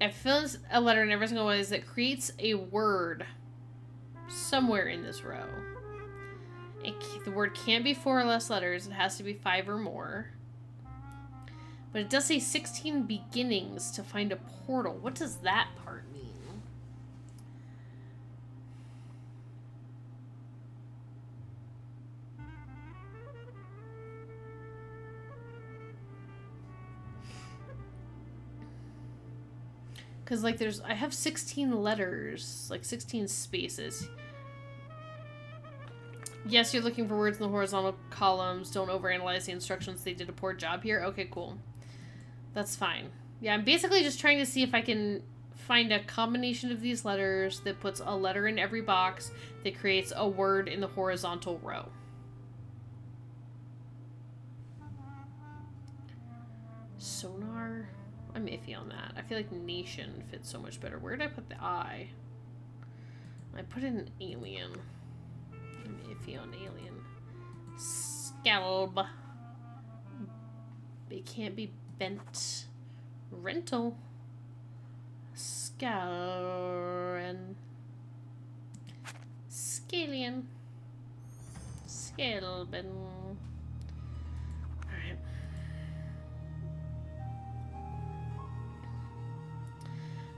I fill in a letter in every single one of these, it creates a word somewhere in this row. The word can't be 4 or less letters. It has to be 5 or more. But it does say 16 beginnings to find a portal. What does that part mean? Because, like, I have 16 letters, like 16 spaces. Yes, you're looking for words in the horizontal columns. Don't overanalyze the instructions. They did a poor job here. Okay, cool. That's fine. Yeah, I'm basically just trying to see if I can find a combination of these letters that puts a letter in every box that creates a word in the horizontal row. Sonar? I'm iffy on that. I feel like nation fits so much better. Where did I put the I? I put in alien. I'm iffy on alien. Scalb. It can't be bent. Rental. Scalren. Scalien. Scalben. Alright.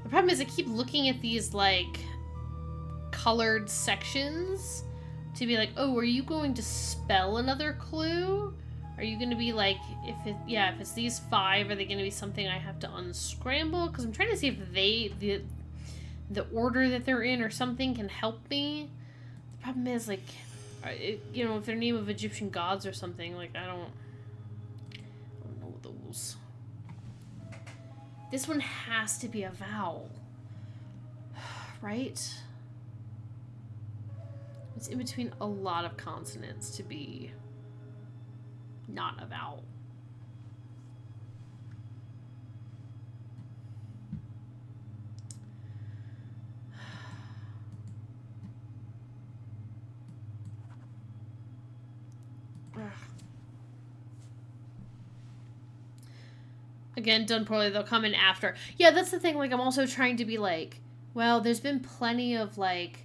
The problem is I keep looking at these, like, colored sections to be like, oh, are you going to spell another clue? Are you going to be like, if it's these 5, are they going to be something I have to unscramble? Because I'm trying to see if the order that they're in or something can help me. The problem is, like, you know, if they're name of Egyptian gods or something, like, I don't know those. This one has to be a vowel. Right? It's in between a lot of consonants to be not a vowel. Again, done poorly, they'll come in after. Yeah, that's the thing, like, I'm also trying to be like, well, there's been plenty of, like,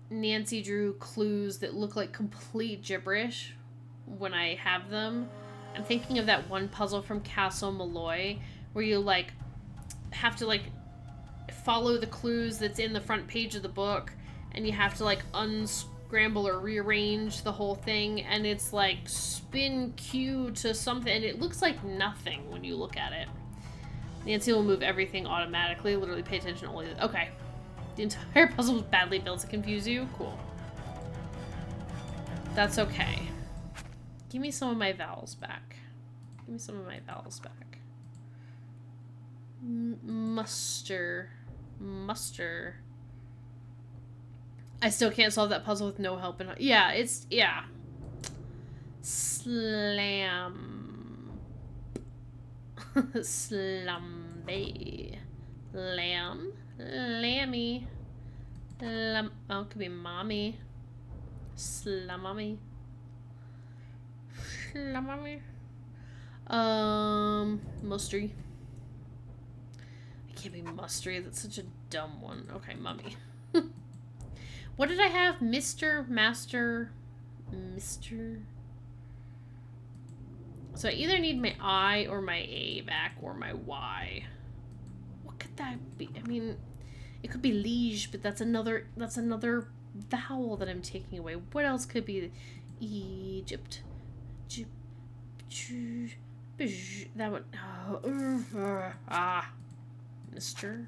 Nancy Drew clues that look like complete gibberish when I have them. I'm thinking of that one puzzle from Castle Malloy where you, like, have to, like, follow the clues that's in the front page of the book, and you have to, like, unscramble or rearrange the whole thing, and it's like spin Q to something, and it looks like nothing when you look at it. Nancy will move everything automatically. Literally pay attention only. Okay. The entire puzzle was badly built to confuse you. Cool. That's okay. Give me some of my vowels back. Give me some of my vowels back. Muster. Muster. I still can't solve that puzzle with no help. Yeah, it's... Yeah. Slam. Slambe. Lamb. Lammy. Oh, it could be mommy. Slumummy. Slumummy. Mustry. It can't be mustry. That's such a dumb one. Okay, mummy. What did I have? Mr. Master. Mr. So I either need my I or my A back or my Y. What could that be? I mean, it could be liege, but that's another vowel that I'm taking away. What else could be? Egypt. That one. Mr.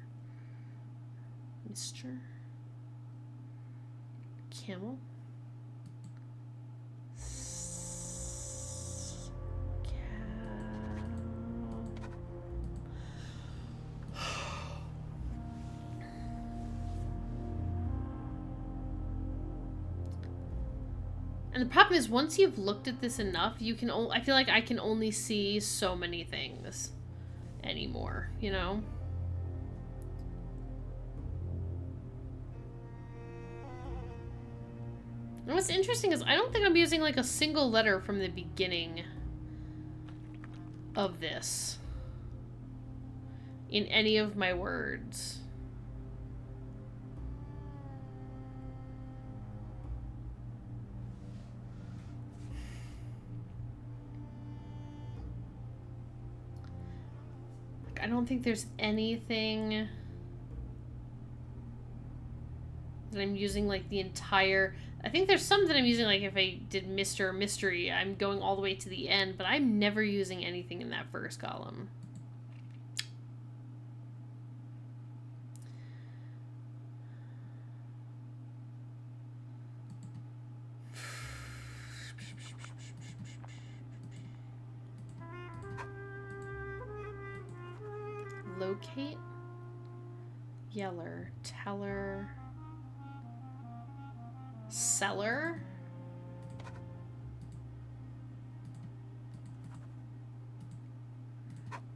Camel. And the problem is, once you've looked at this enough, you can I feel like I can only see so many things anymore, you know? And what's interesting is I don't think I'm using like a single letter from the beginning of this in any of my words. I don't think there's anything that I'm using like the entire... I think there's some that I'm using like if I did Mr. or Mystery, I'm going all the way to the end, but I'm never using anything in that first column. Locate, yeller, teller, seller,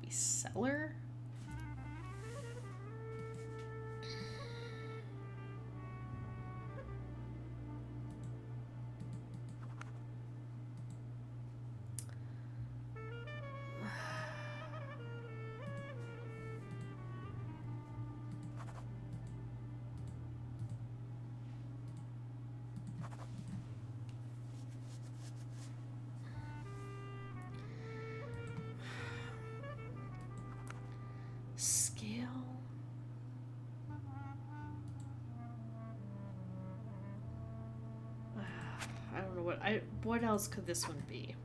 be seller, what else could this one be?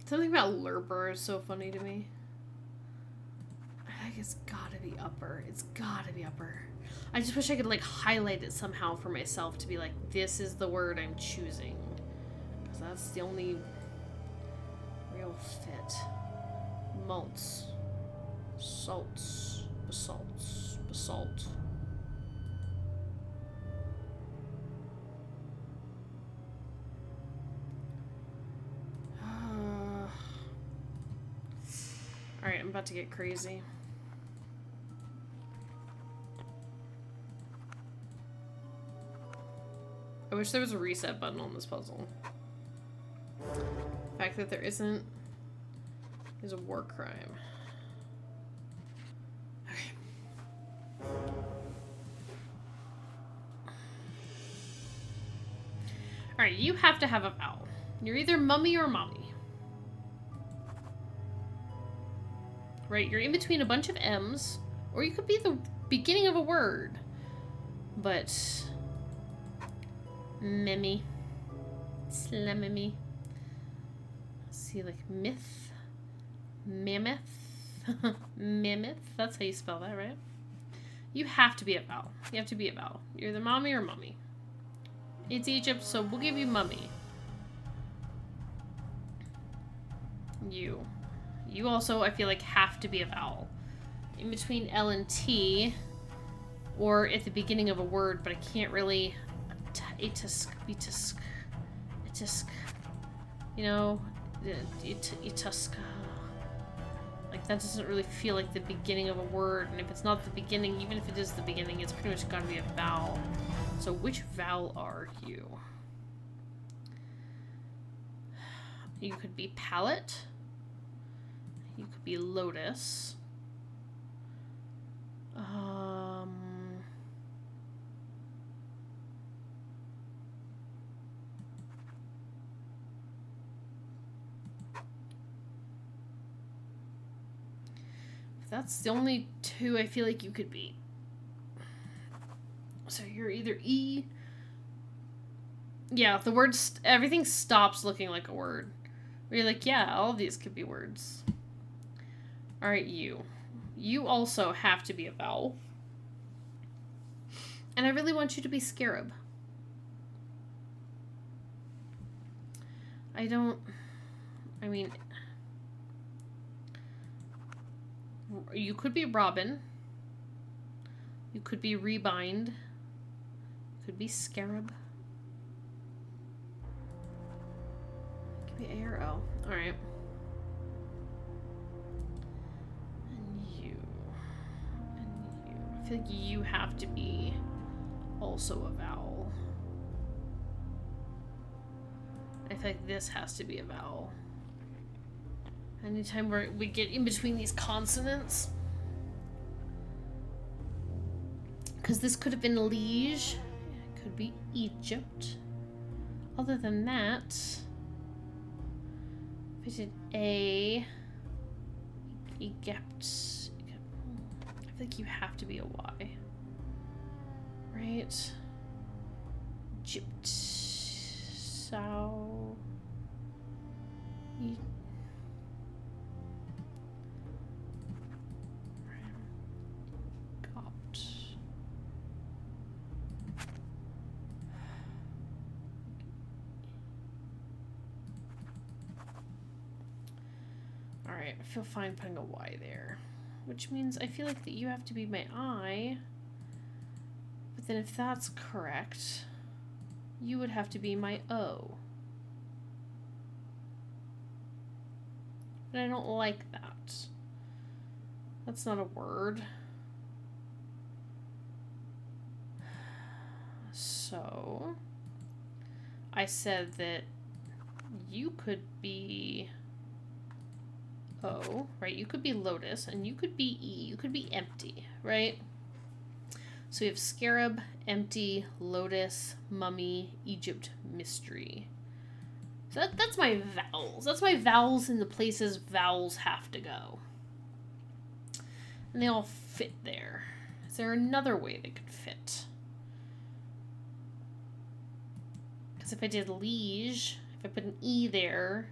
Something about lurper is so funny to me. I think it's gotta be upper. It's gotta be upper. I just wish I could like highlight it somehow for myself to be like, this is the word I'm choosing. Because that's the only real fit. Malts. Salts. Basalts. Basalt. Alright, I'm about to get crazy. I wish there was a reset button on this puzzle. The fact that there isn't is a war crime. Okay. Alright, you have to have a vowel. You're either mummy or mommy. Right, you're in between a bunch of M's, or you could be the beginning of a word. But Mimmy. Slamimmy. See, like myth. Mammoth. Mammoth. That's how you spell that, right? You have to be a vowel. You have to be a vowel. You're the mommy or mummy. It's Egypt, so we'll give you mummy. You also, I feel like, have to be a vowel. In between L and T, or at the beginning of a word, but I can't really Atisk, Betisk, Itisk. You know, Itusk. Like, that doesn't really feel like the beginning of a word, and if it's not the beginning, even if it is the beginning, it's pretty much gotta be a vowel. So which vowel are you? You could be palette. You could be lotus. That's the only two I feel like you could be. So you're either E. Yeah, the words, everything stops looking like a word. Where you're like, yeah, all of these could be words. Alright, you. You also have to be a vowel. And I really want you to be scarab. I mean, you could be Robin. You could be Rebind. You could be Scarab. It could be A or O. Alright. And you. And you. I feel like you have to be also a vowel. I feel like this has to be a vowel. Anytime we get in between these consonants. Because this could have been Liege. It could be Egypt. Other than that, if I did A, Egypt, I feel like you have to be a Y. Right? Egypt. So... Alright, I feel fine putting a Y there. Which means I feel like that you have to be my I. But then if that's correct, you would have to be my O. But I don't like that. That's not a word. So, I said that you could be O, right? You could be Lotus, and you could be E. You could be Empty, right? So we have Scarab, Empty, Lotus, Mummy, Egypt, Mystery. So that's my vowels. That's my vowels in the places vowels have to go. And they all fit there. Is there another way they could fit? Because if I did liege, if I put an E there,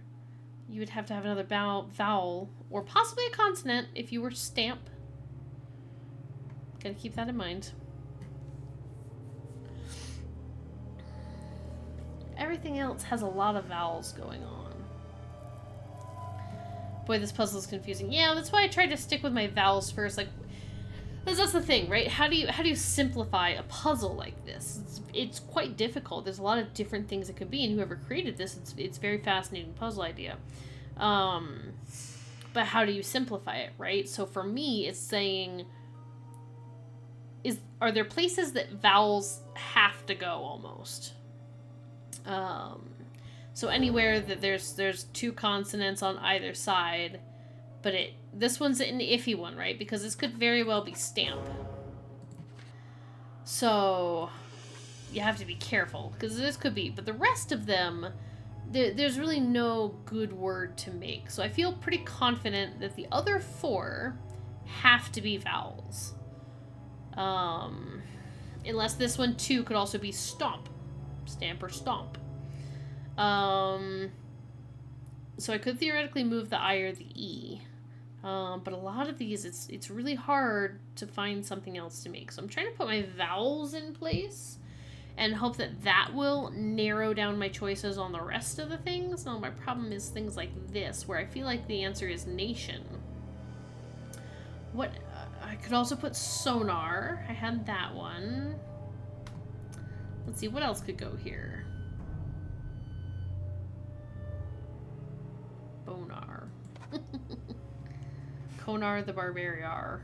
you would have to have another vowel, or possibly a consonant if you were stamp. Gotta keep that in mind. Everything else has a lot of vowels going on. Boy, this puzzle is confusing. Yeah, that's why I tried to stick with my vowels first. Like, that's the thing, right? How do you simplify a puzzle like this? It's quite difficult. There's a lot of different things it could be, and whoever created this, it's a very fascinating puzzle idea. But how do you simplify it, right? So for me, it's saying, are there places that vowels have to go almost? So anywhere that there's two consonants on either side, but this one's an iffy one, right? Because this could very well be stamp. So you have to be careful, because this could be, but the rest of them, there's really no good word to make. So I feel pretty confident that the other four have to be vowels. Unless this one too could also be stomp. Stamp or stomp. So I could theoretically move the I or the E. But a lot of these, it's really hard to find something else to make. So I'm trying to put my vowels in place and hope that will narrow down my choices on the rest of the things. Now, my problem is things like this, where I feel like the answer is nation. What, I could also put sonar. I had that one. Let's see, what else could go here? Bonar. Konar the Barbariar.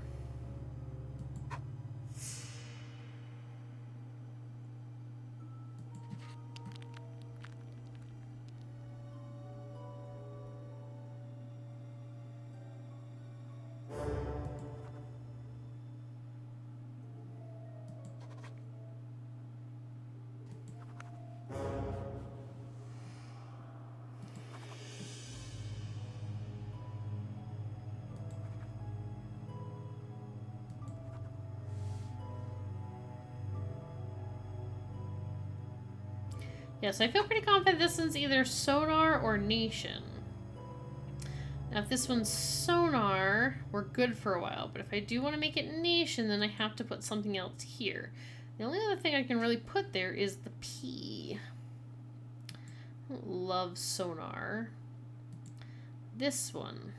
Yes, I feel pretty confident this one's either Sonar or Nation. Now, if this one's Sonar, we're good for a while. But if I do want to make it Nation, then I have to put something else here. The only other thing I can really put there is the P. I don't love Sonar. This one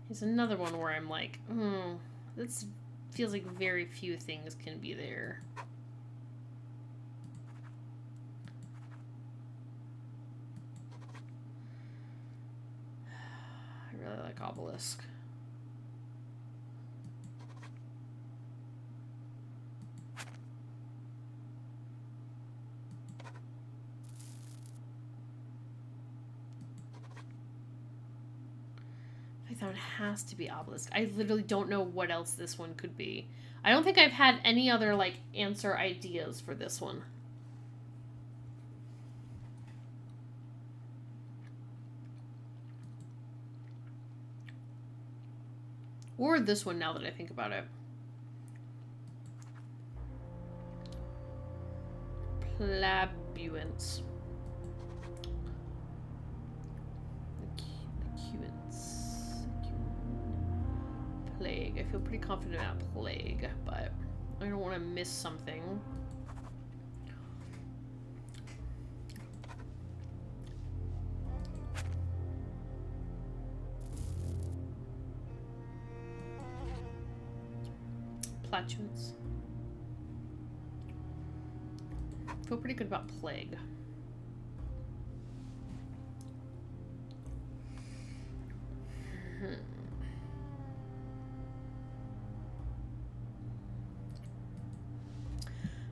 is another one where I'm like, this feels like very few things can be there. I really like Obelisk. Python has to be Obelisk. I literally don't know what else this one could be. I don't think I've had any other, like, answer ideas for this one. Or this one, now that I think about it. Plabuents. Plague. I feel pretty confident about Plague, but I don't want to miss something. Platuance. Feel pretty good about Plague.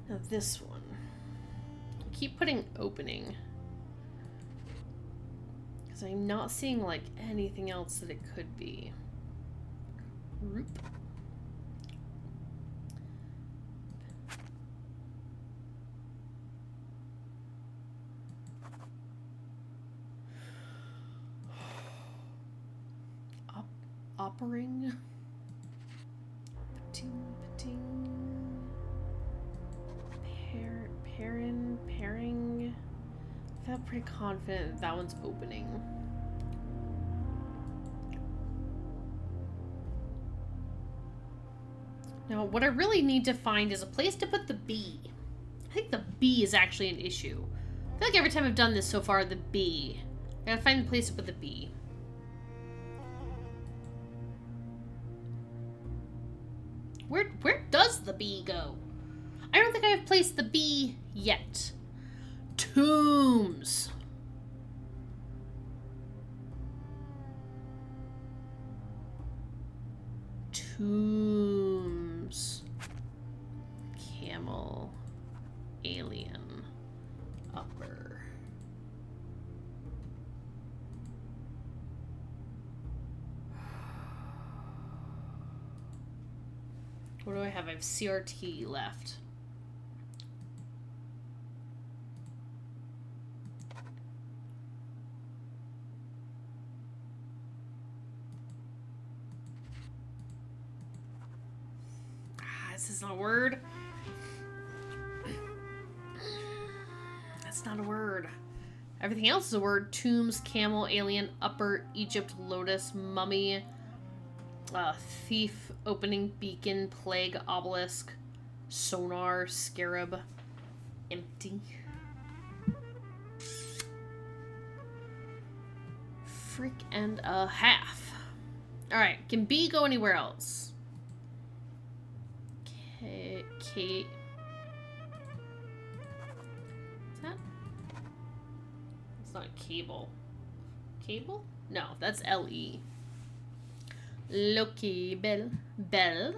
Now this one. I keep putting opening, because I'm not seeing like anything else that it could be. Roop. Oppering. Pairing. I feel pretty confident that one's opening. Now, what I really need to find is a place to put the B. I think the B is actually an issue. I feel like every time I've done this so far, the B. I gotta find a place to put the B. Where does the B go? I don't think I have placed the B yet. Tombs. Tombs. Camel. Alien. Upper. What do I have? I have CRT left. This is not a word. That's not a word. Everything else is a word. Tombs, camel, alien, upper, Egypt, lotus, mummy, thief, opening, beacon, plague, obelisk, sonar, scarab, empty. Freak and a half. Alright, can B go anywhere else? that? It's not cable. Cable? No, that's L-E. Loki Bell. Bell.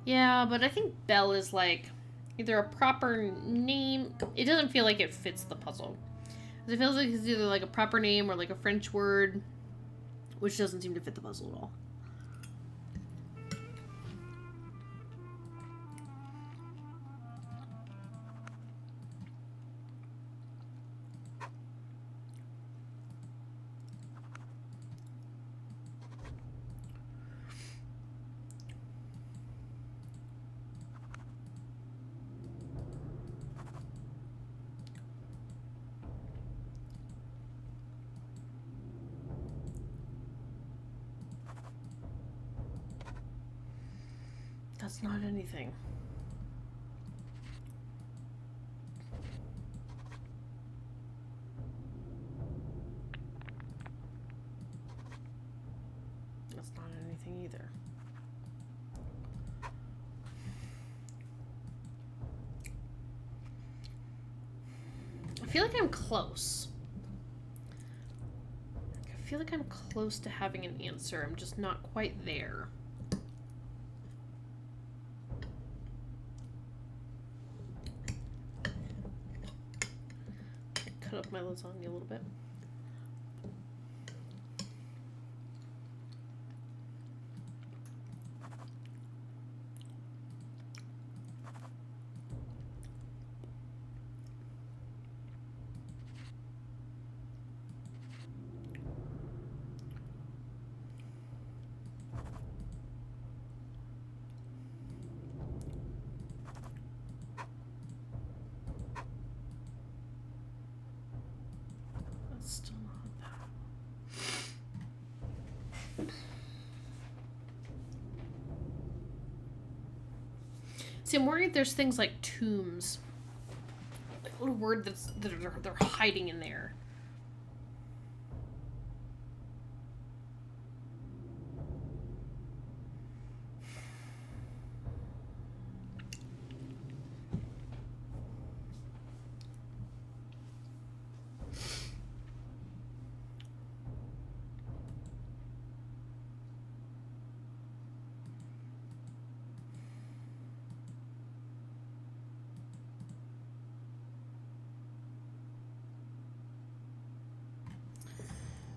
Yeah, but I think Bell is like either a proper name. It doesn't feel like it fits the puzzle. It feels like it's either like a proper name or like a French word, which doesn't seem to fit the puzzle at all. That's not anything. That's not anything either. I feel like I'm close. I feel like I'm close to having an answer. I'm just not quite there. Cut up my lasagna a little bit. Still not that. See, I'm worried there's things like tombs. Like a little word they're hiding in there.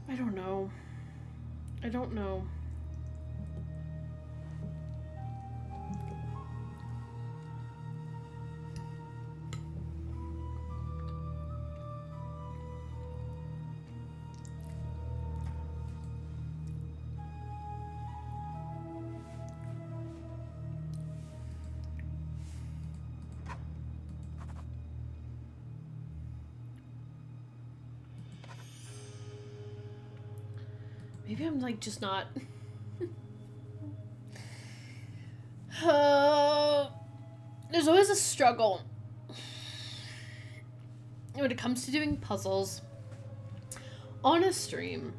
I don't know. I don't know. Maybe I'm like just not. There's always a struggle when it comes to doing puzzles on a stream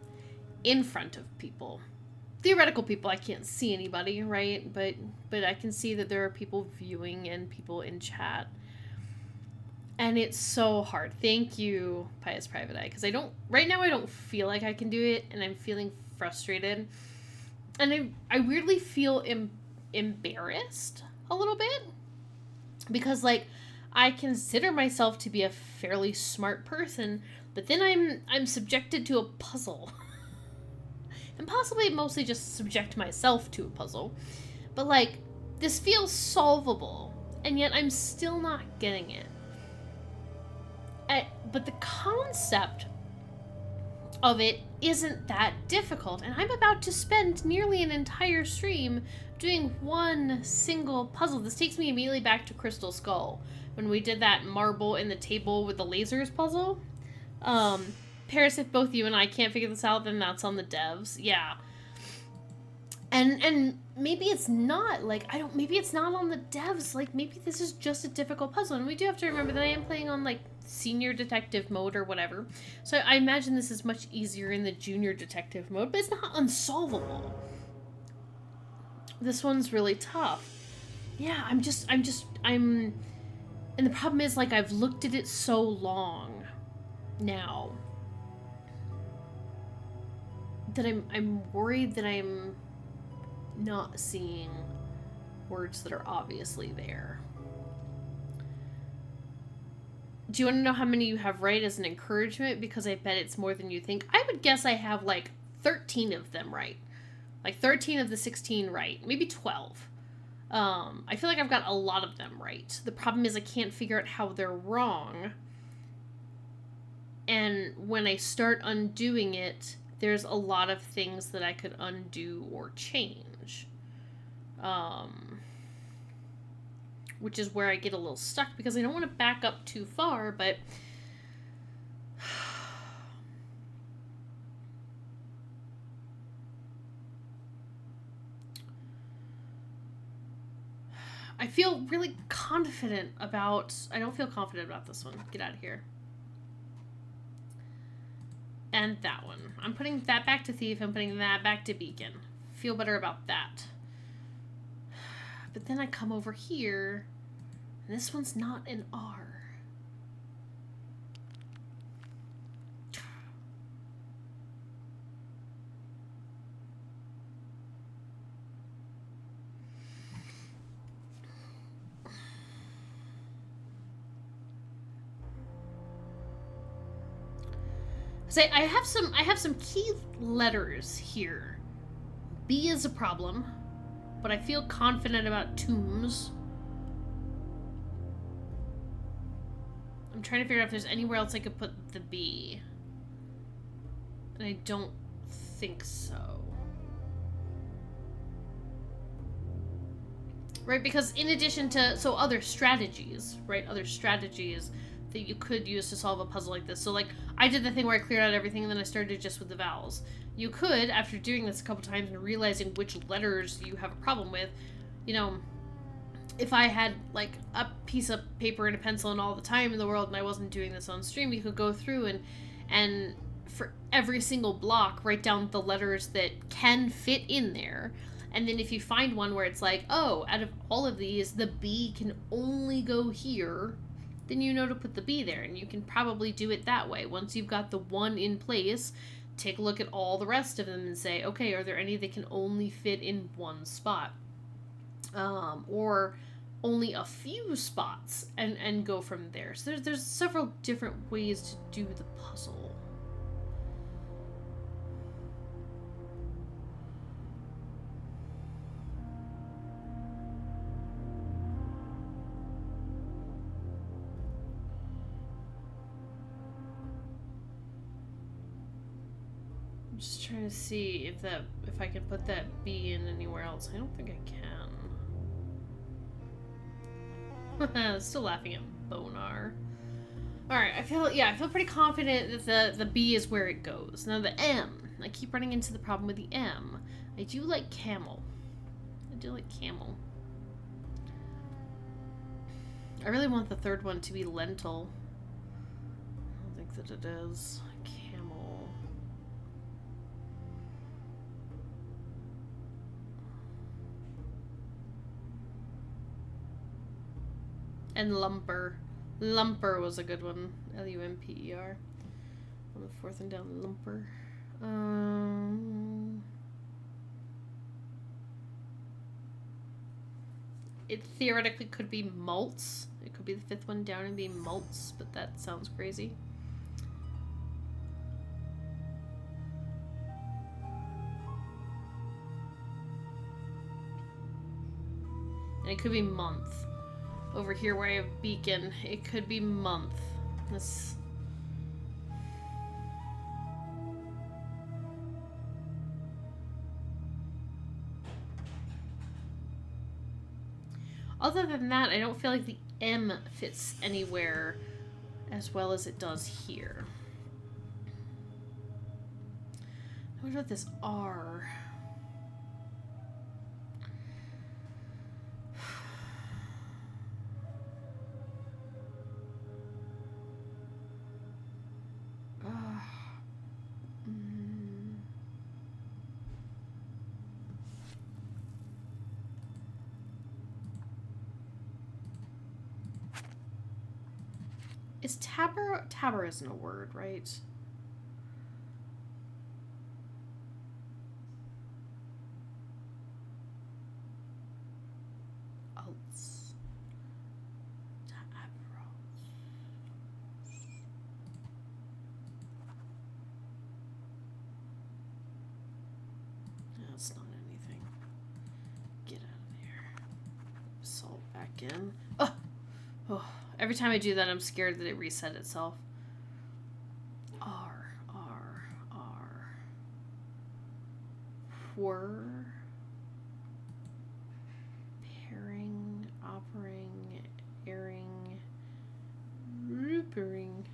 in front of people. Theoretical people, I can't see anybody, right? But I can see that there are people viewing and people in chat. And it's so hard. Thank you, Pious Private Eye. Because right now I don't feel like I can do it. And I'm feeling frustrated. And I weirdly feel embarrassed a little bit. Because, like, I consider myself to be a fairly smart person. But then I'm subjected to a puzzle. And possibly mostly just subject myself to a puzzle. But, like, this feels solvable. And yet I'm still not getting it. But the concept of it isn't that difficult, and I'm about to spend nearly an entire stream doing one single puzzle. This takes me immediately back to Crystal Skull, when we did that marble in the table with the lasers puzzle. Paris, if both you and I can't figure this out, then that's on the devs. Yeah. And maybe it's not, like, maybe it's not on the devs, like, maybe this is just a difficult puzzle, and we do have to remember that I am playing on, like, senior detective mode or whatever, so I imagine this is much easier in the junior detective mode, but it's not unsolvable. This one's really tough. Yeah, and the problem is, like, I've looked at it so long now that I'm worried that I'm not seeing words that are obviously there. Do you want to know how many you have right as an encouragement? Because I bet it's more than you think. I would guess I have like 13 of them right. Like 13 of the 16 right. Maybe 12. I feel like I've got a lot of them right. The problem is I can't figure out how they're wrong. And when I start undoing it, there's a lot of things that I could undo or change. Which is where I get a little stuck because I don't want to back up too far, but I feel really confident about... I don't feel confident about this one. Get out of here. And that one. I'm putting that back to Thief. I'm putting that back to Beacon. Feel better about that. But then I come over here, and this one's not an R. Say, I have some key letters here. B is a problem, but I feel confident about tombs. I'm trying to figure out if there's anywhere else I could put the B. And I don't think so. Right, because in addition to, so other strategies, right, other strategies that you could use to solve a puzzle like this. So, like, I did the thing where I cleared out everything and then I started just with the vowels. You could, after doing this a couple times and realizing which letters you have a problem with, you know, if I had, like, a piece of paper and a pencil and all the time in the world and I wasn't doing this on stream, you could go through and for every single block, write down the letters that can fit in there. And then if you find one where it's like, oh, out of all of these, the B can only go here, then you know to put the B there. And you can probably do it that way. Once you've got the one in place, take a look at all the rest of them and say, okay, are there any that can only fit in one spot? Or only a few spots, and go from there. So there's several different ways to do the puzzle. I'm just trying to see if I can put that B in anywhere else. I don't think I can. Still laughing at Bonar. Alright, I feel pretty confident that the B is where it goes. Now the M. I keep running into the problem with the M. I do like camel. I do like camel. I really want the third one to be lentil. I don't think that it is. Camel. And lumper. Lumper was a good one. Lumper. On the fourth and down, lumper. It theoretically could be malts. It could be the fifth one down and be malts, but that sounds crazy. And it could be month. Over here where I have beacon, it could be month. This... Other than that, I don't feel like the M fits anywhere as well as it does here. What about this R? Is tabber... Tabber isn't a word, right? Alts. Tabros. That's not anything. Get out of there. Salt back in. Oh! Oh. Every time I do that, I'm scared that it reset itself. R. Whir. Pairing. Offering. Airing. Roopering.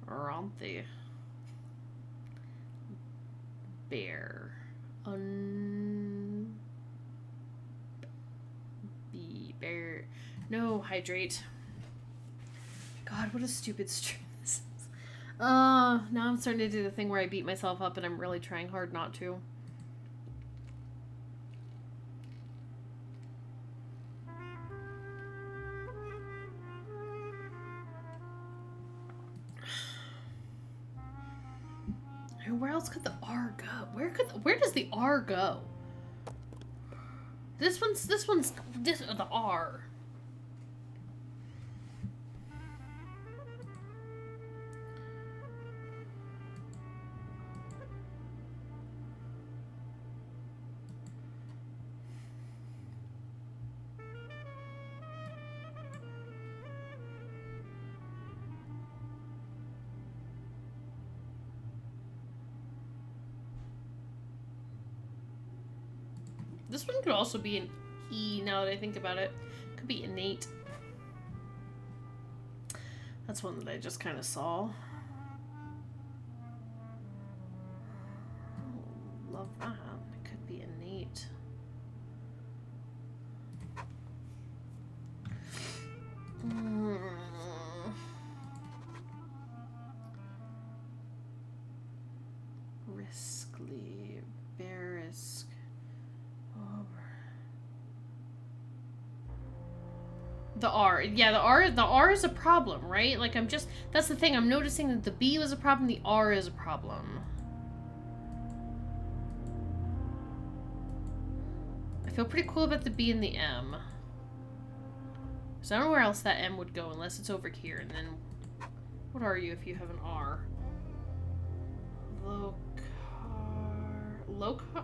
Romthe. Bear. Bear. No, hydrate. God, what a stupid stream this is. Now I'm starting to do the thing where I beat myself up and I'm really trying hard not to. Where else could the R go? Where does the R go? This one's the R. This one could also be an E now that I think about it. Could be innate. That's one that I just kind of saw. Oh, love that. It could be innate. Riskly. Barisk. The R. Yeah, the R is a problem, right? Like, that's the thing. I'm noticing that the B was a problem, the R is a problem. I feel pretty cool about the B and the M. So I don't know where else that M would go unless it's over here, and then... What are you if you have an R? Locar...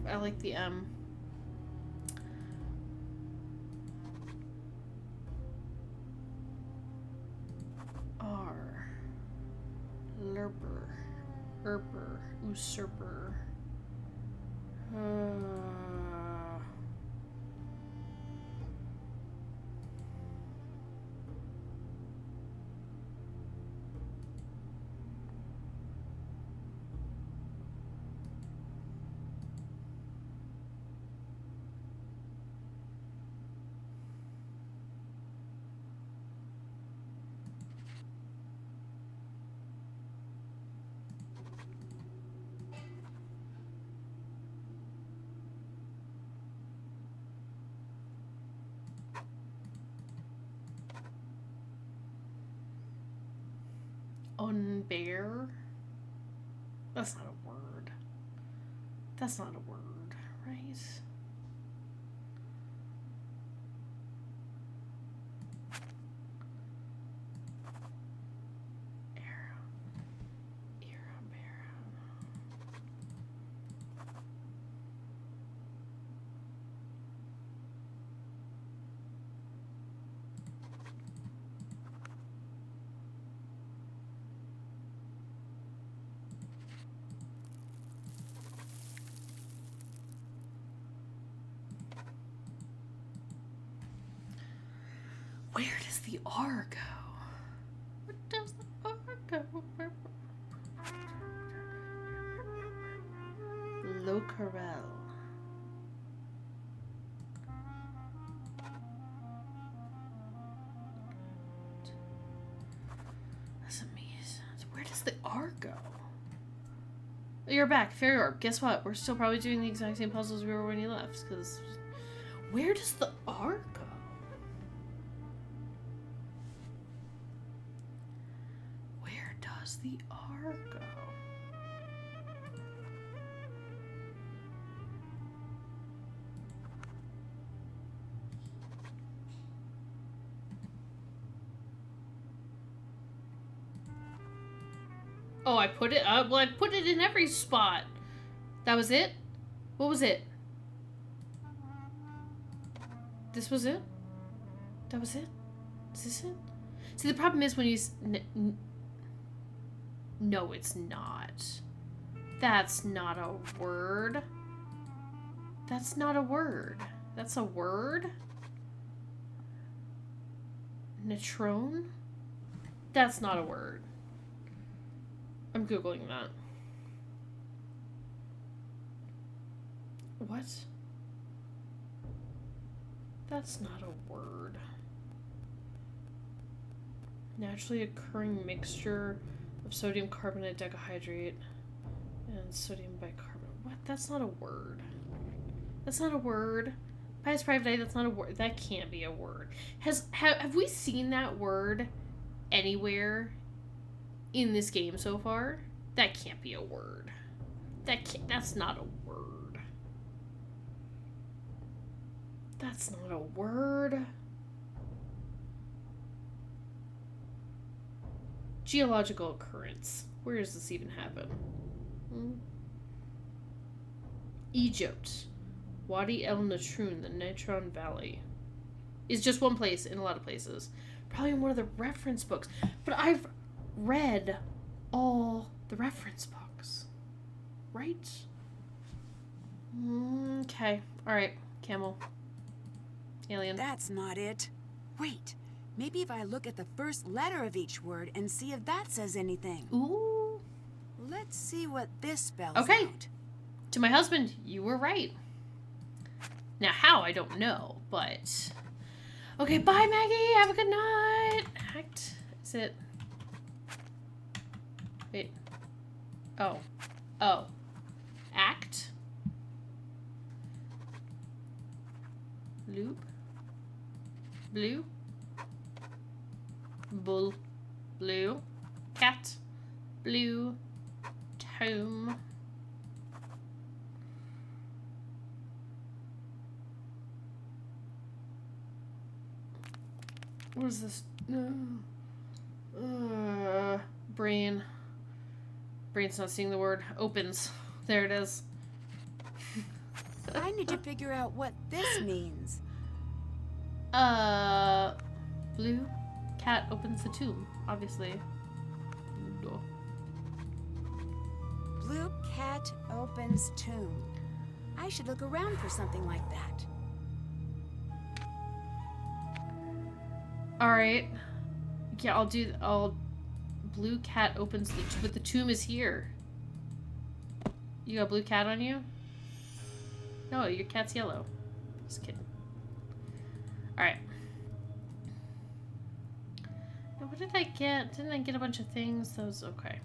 I like the M. R. Lerper. Erper. Usurper. Unbear? That's not a word. That's not a word, right? Where does the R go? Where does the R go? Locarel. That's amazing. Where does the R go? You're back, Fairy Orb. Guess what? We're still probably doing the exact same puzzles we were when you left, because Where does the R go? Where does the R go? Oh, I put it. Well, I put it in every spot. That was it? What was it? This was it? That was it? Is this it? See, the problem is when you... No, it's not. That's not a word. That's not a word. That's a word? Natrone? That's not a word. I'm Googling that. What? That's not a word. Naturally occurring mixture of sodium carbonate decahydrate and sodium bicarbonate. What? That's not a word. That's not a word. Pious private eye, that's not a word. That can't be a word. Have we seen that word anywhere in this game so far? That can't be a word. That's not a word. That's not a word. Geological occurrence. Where does this even happen? Egypt. Wadi El Natrun, the Natron Valley. Is just one place in a lot of places. Probably in one of the reference books. But I've read all the reference books. Right? Okay. Alright. Camel. Alien. That's not it. Wait, maybe if I look at the first letter of each word and see if that says anything. Ooh. Let's see what this spells Okay. out. To my husband, you were right. Now how, I don't know, but... Okay, bye Maggie! Have a good night! Act... Is it... Wait. Oh. Oh. Act? Loop? Blue? Bull? Blue? Cat? Blue? Tome? What is this? Brain. Brain's not seeing the word. Opens. There it is. I need to figure out what this means. Blue cat opens the tomb, obviously. Duh. Blue cat opens tomb. I should look around for something like that. Alright. Yeah, blue cat opens the tomb, but the tomb is here. You got blue cat on you? No, your cat's yellow. Just kidding. Alright. Now, what did I get? Didn't I get a bunch of things? That was okay.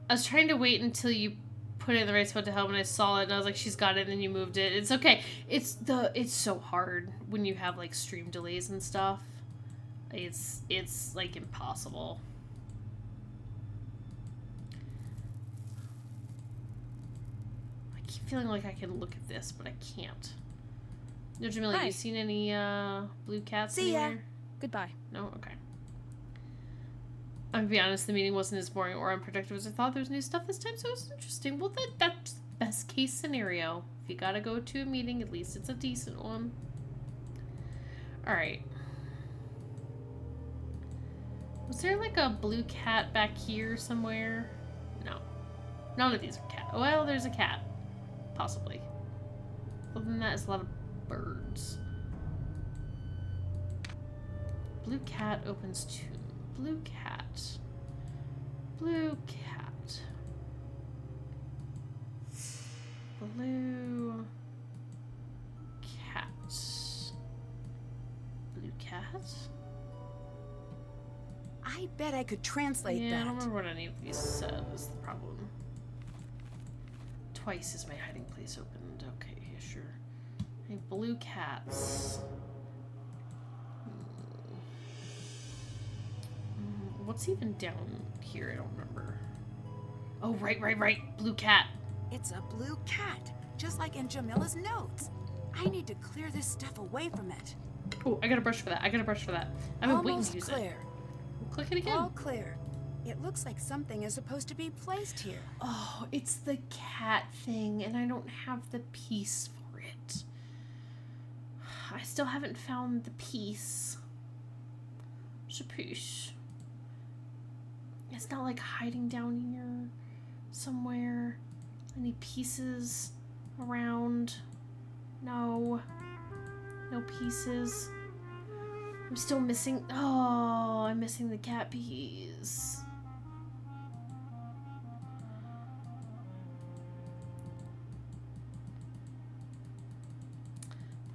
I was trying to wait until you put it in the right spot to help, and I saw it, and I was like, she's got it, and then you moved it. It's okay. It's so hard when you have, like, stream delays and stuff. It's like, impossible. I keep feeling like I can look at this, but I can't. No, Jamila, Hi. you seen any, blue cats See ya. anywhere? Goodbye. No? Okay. I'm gonna be honest, the meeting wasn't as boring or unproductive as I thought. There was new stuff this time, so it was interesting. Well, that's best case scenario. If you gotta go to a meeting, at least it's a decent one. Alright. Was there like a blue cat back here somewhere? No. None of these are cat. Well, there's a cat. Possibly. Other than that, it's a lot of birds. Blue cat opens tomb. Blue cat. Blue cat. Blue cat. Blue cat? I bet I could translate Yeah, I that. don't remember what any of these said is the problem. Twice is my hiding place opened. Okay, sure. Okay, blue cats. What's even down here? I don't remember. Oh, right. Blue cat. It's a blue cat, just like in Jamila's notes. I need to clear this stuff away from it. Oh, I got a brush for that. I've been waiting Almost to use clear. it. Click it again. All clear. It looks like something is supposed to be placed here. Oh, it's the cat thing, and I don't have the piece for it. I still haven't found the piece. Shapush. It's not like hiding down here somewhere. Any pieces around? No. No pieces. I'm still missing. Oh, I'm missing the cat piece.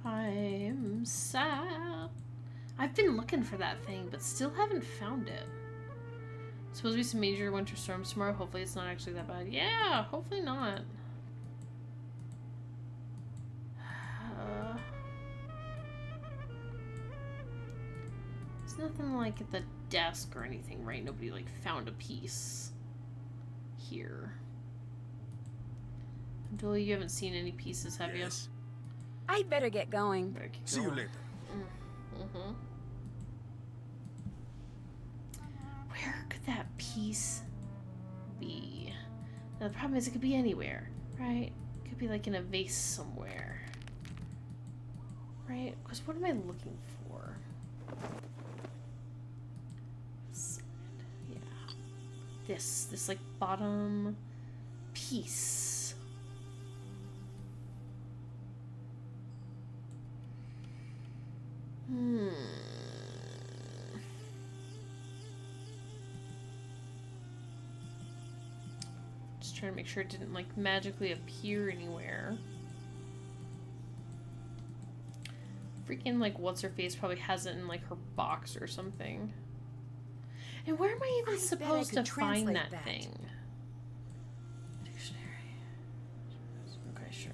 I'm sad. I've been looking for that thing, but still haven't found it. Supposed to be some major winter storms tomorrow. Hopefully it's not actually that bad. Yeah, hopefully not. There's nothing like at the desk or anything, right? Nobody like found a piece here. Abdullah, you haven't seen any pieces, have Yes. I'd better get going. you? Better keep See you going. later. Mm-hmm. Where could that piece be? Now the problem is it could be anywhere, right? It could be like in a vase somewhere. Right? Because what am I looking for? Yeah. This like bottom piece. Just trying to make sure it didn't like magically appear anywhere. Freaking like what's her face probably has it in like her box or something. And where am I even supposed to find that thing? Dictionary. Okay, sure.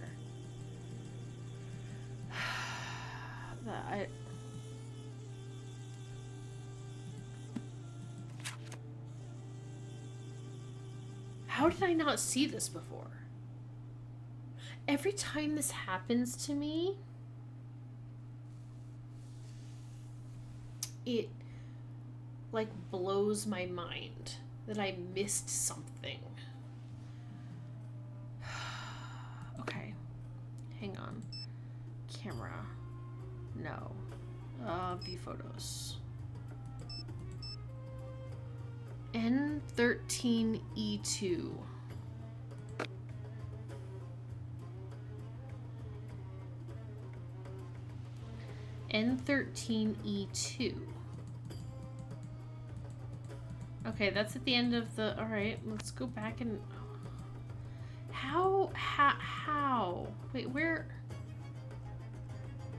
How did I not see this before? Every time this happens to me, it like blows my mind that I missed something. Okay, hang on. Camera. No. View photos. N13E2. N13E2. Okay, that's at the end of the... Alright, let's go back and... How? Wait, where...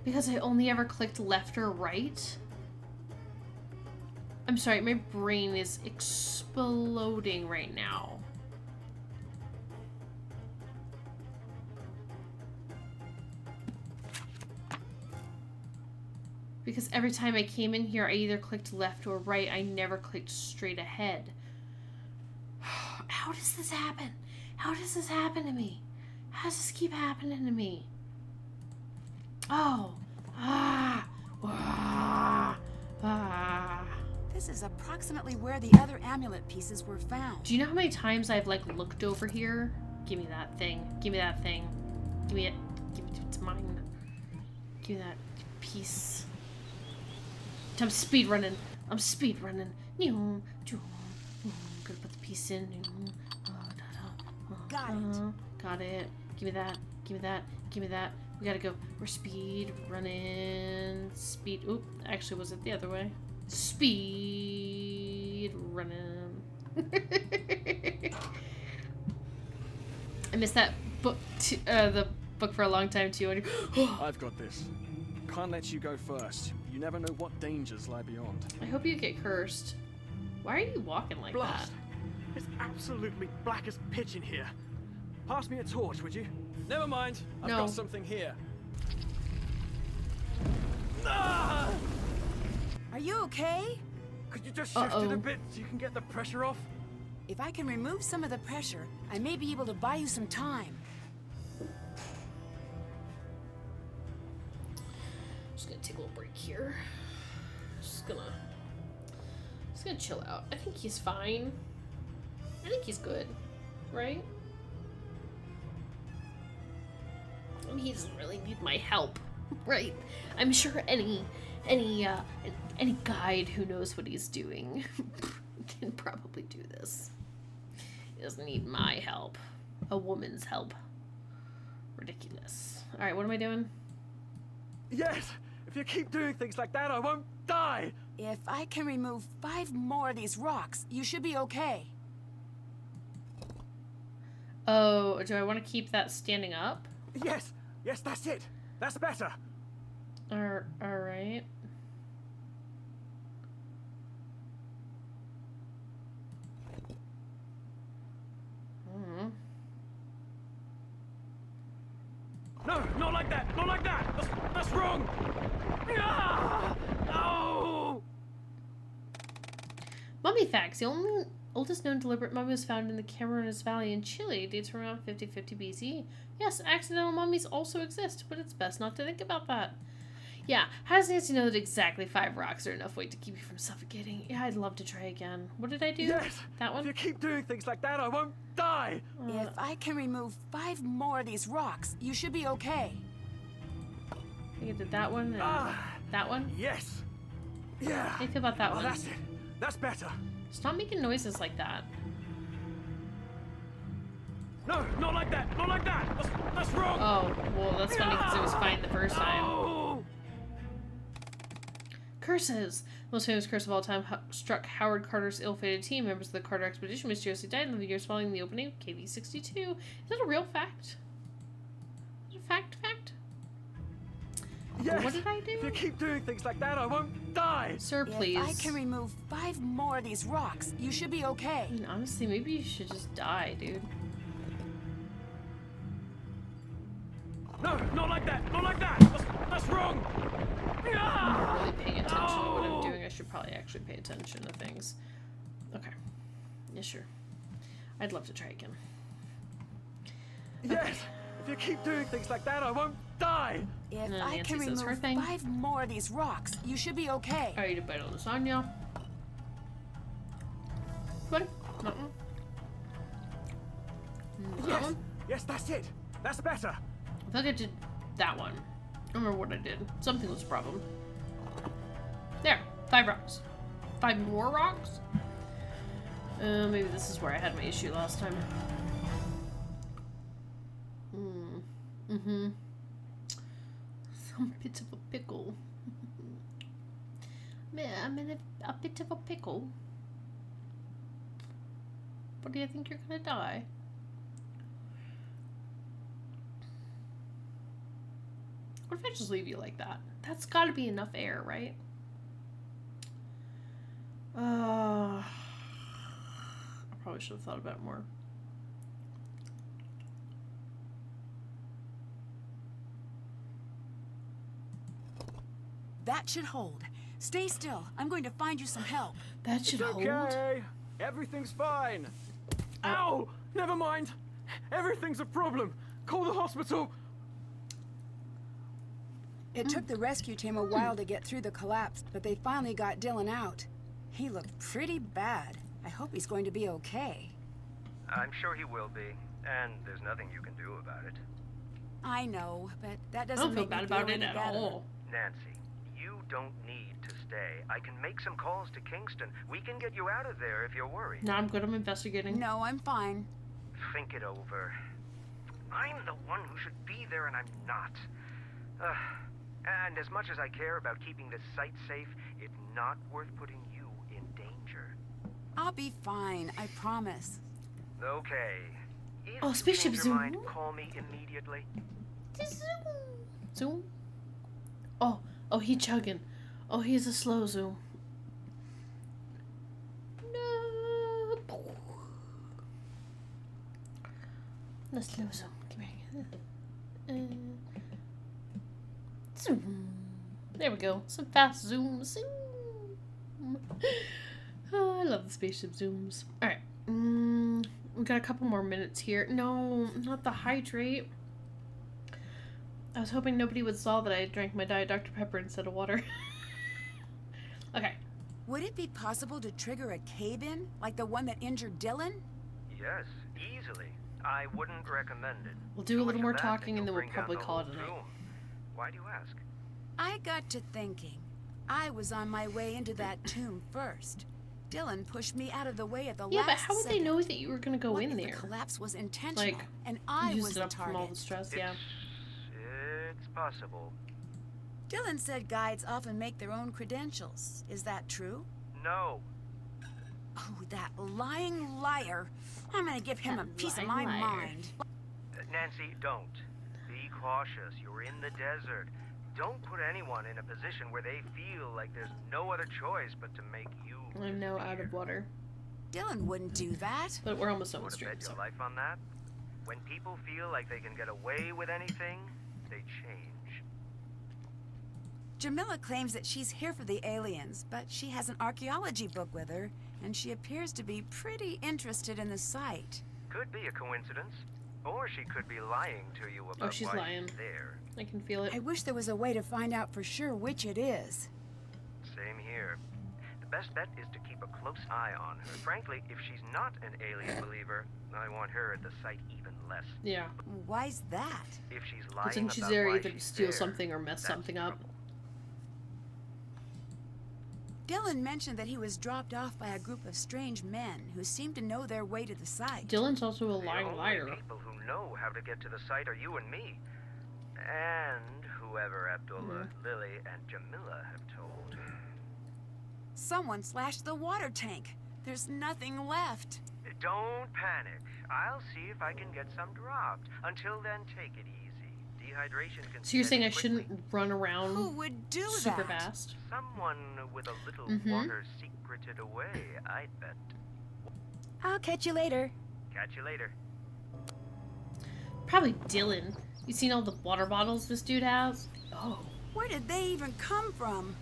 Because I only ever clicked left or right? I'm sorry, my brain is exploding right now. Because every time I came in here, I either clicked left or right. I never clicked straight ahead. How does this happen? How does this happen to me? How does this keep happening to me? Oh. This is approximately where the other amulet pieces were found. Do you know how many times I've like looked over here? Give me that thing. Give me that thing. Give me it. Give it. It's mine. Give me that piece. I'm speed running. I'm speed running. Gotta put the piece in. Got it. Got it. Give me that. Give me that. Give me that. We gotta go. We're speed running. Speed. Oop. Actually, was it the other way? Speed running. I missed that book. The book for a long time too. I've got this. Can't let you go first. You never know what dangers lie beyond. I hope you get cursed. Why are you walking like Blast! It's absolutely black as pitch in here. Pass me a torch, would you? Never mind. I've No. got something here. Ah! Are you okay? Could you just shift it Uh-oh. a bit so you can get the pressure off? If I can remove some of the pressure, I may be able to buy you some time. Just gonna take a little break here. Just gonna chill out. I think he's fine. I think he's good, right? I mean, he doesn't really need my help, right? I'm sure any guide who knows what he's doing can probably do this. He doesn't need my help. A woman's help. Ridiculous. Alright, what am I doing? Yes! If you keep doing things like that, I won't die! If I can remove 5 more of these rocks, you should be okay. Oh, do I want to keep that standing up? Yes! Yes, that's it! That's better! Alright. No, not like that! Not like that! That's wrong! Ah! Oh! Mummy facts. The oldest known deliberate mummy was found in the Camarones Valley in Chile. It dates from around 5050 BC. Yes, accidental mummies also exist, but it's best not to think about that. Yeah, how does Nancy know that exactly 5 rocks are enough weight to keep you from suffocating? Yeah, I'd love to try again. What did I do? Yes! That If one? you keep doing things like that, I won't die! If I can remove 5 more of these rocks, you should be okay. I think I did that one and Ah! that one. Yes! Yeah! How do you feel about that Oh, one? that's it! That's better! Stop making noises like that. No, not like that! Not like that! That's wrong! Oh, well, that's funny because it was fine the first time. Oh! Curses! The most famous curse of all time struck Howard Carter's ill-fated team. Members of the Carter expedition mysteriously died in the years following the opening of KV-62. Is that a real fact? Is it a fact? Yes! What did I do? If you keep doing things like that, I won't die! Sir, please. If I can remove 5 more of these rocks, you should be okay. I mean, honestly, maybe you should just die, dude. No, not like that! Not like that! That's wrong! I'm Ah! not really paying attention to what I'm No! doing. I should probably actually pay attention to things. Okay. Yeah, sure. I'd love to try again. Yes! If you keep doing things like that, I won't die! If No, I Nancy can says her remove thing. 5 more of these rocks, you should be okay. I ate a bite of lasagna. What? Nothing. Yes! Yes, that's it! That's better! I thought I did that one. I don't remember what I did. Something was a problem. There. 5 rocks. 5 more rocks? Maybe this is where I had my issue last time. Some bit of a pickle. Man, I'm in a bit of a pickle. What do you think you're gonna die? What if I just leave you like that? That's gotta be enough air, right? I probably should have thought about it more. That should hold. Stay still. I'm going to find you some help. That should It's hold. okay! Everything's fine! Ow! Never mind! Everything's a problem! Call the hospital! It took the rescue team a while to get through the collapse, but they finally got Dylan out. He looked pretty bad. I hope he's going to be okay. I'm sure he will be, and there's nothing you can do about it. I know, but that I doesn't don't feel make bad me about feel it any at better. all. Nancy, you don't need to stay. I can make some calls to Kingston. We can get you out of there if you're worried. No, I'm good. I'm investigating. No, I'm fine. Think it over. I'm the one who should be there, and I'm not. And as much as I care about keeping this site safe, it's not worth putting you in danger. I'll be fine, I promise. Okay. If Oh, you spaceship change your zoom. mind, call me immediately. Zoom. Oh, he chugging. Oh, he's a slow zoom. No. The slow zoom. Come here. Zoom. There we go. Some fast zooms. Oh, I love the spaceship zooms. Alright. We got a couple more minutes here. No, not the hydrate. I was hoping nobody would saw that I drank my Diet Dr. Pepper instead of water. Okay. Would it be possible to trigger a cave-in, like the one that injured Dylan? Yes, easily. I wouldn't recommend it. We'll do a Too little much more of that talking and then you'll we'll bring down probably the call it whole a night. tomb. Why do you ask? I got to thinking. I was on my way into that tomb first. Dylan pushed me out of the way at the Yeah, last but how would they second. know that you were gonna go What in if there? the collapse was intentional, Like, and I Used was it the up from all the target? stress, yeah. It's possible. Dylan said guides often make their own credentials. Is that true? No. Oh, that lying liar. I'm gonna give him a That piece of my lying liar. mind. Nancy, don't. Be cautious. You're in the desert. Don't put anyone in a position where they feel like there's no other choice but to make you I'm now out disappear. of water. Dylan wouldn't do that. But we're almost done Want with to stream, bet so. your life on that? When people feel like they can get away with anything, they change. Jamila claims that she's here for the aliens, but she has an archaeology book with her, and she appears to be pretty interested in the site. Could be a coincidence. Or she could be lying to you about she's why lying. she's there. I can feel it. I wish there was a way to find out for sure which it is. Same here. The best bet is to keep a close eye on her. Frankly, if she's not an alien believer, I want her at the site even less. Yeah. Why's that? If she's But lying then she's about there why either to she's steal there, something or mess that's something up. trouble. Dylan mentioned that he was dropped off by a group of strange men who seemed to know their way to the site. Dylan's also a The lying only liar. people who know how to get to the site are you and me. And whoever Abdullah, Lily, and Jamila have told. Someone slashed the water tank. There's nothing left. Don't panic. I'll see if I can get some dropped. Until then, take it easy. Dehydration can So you're set saying in I shouldn't quickly. run Who around would do super that? fast? Someone with a little Mhm. water secreted away, I'd bet. I'll catch you later. Catch you later. Probably Dylan. You seen all the water bottles this dude has? Oh. Where did they even come from?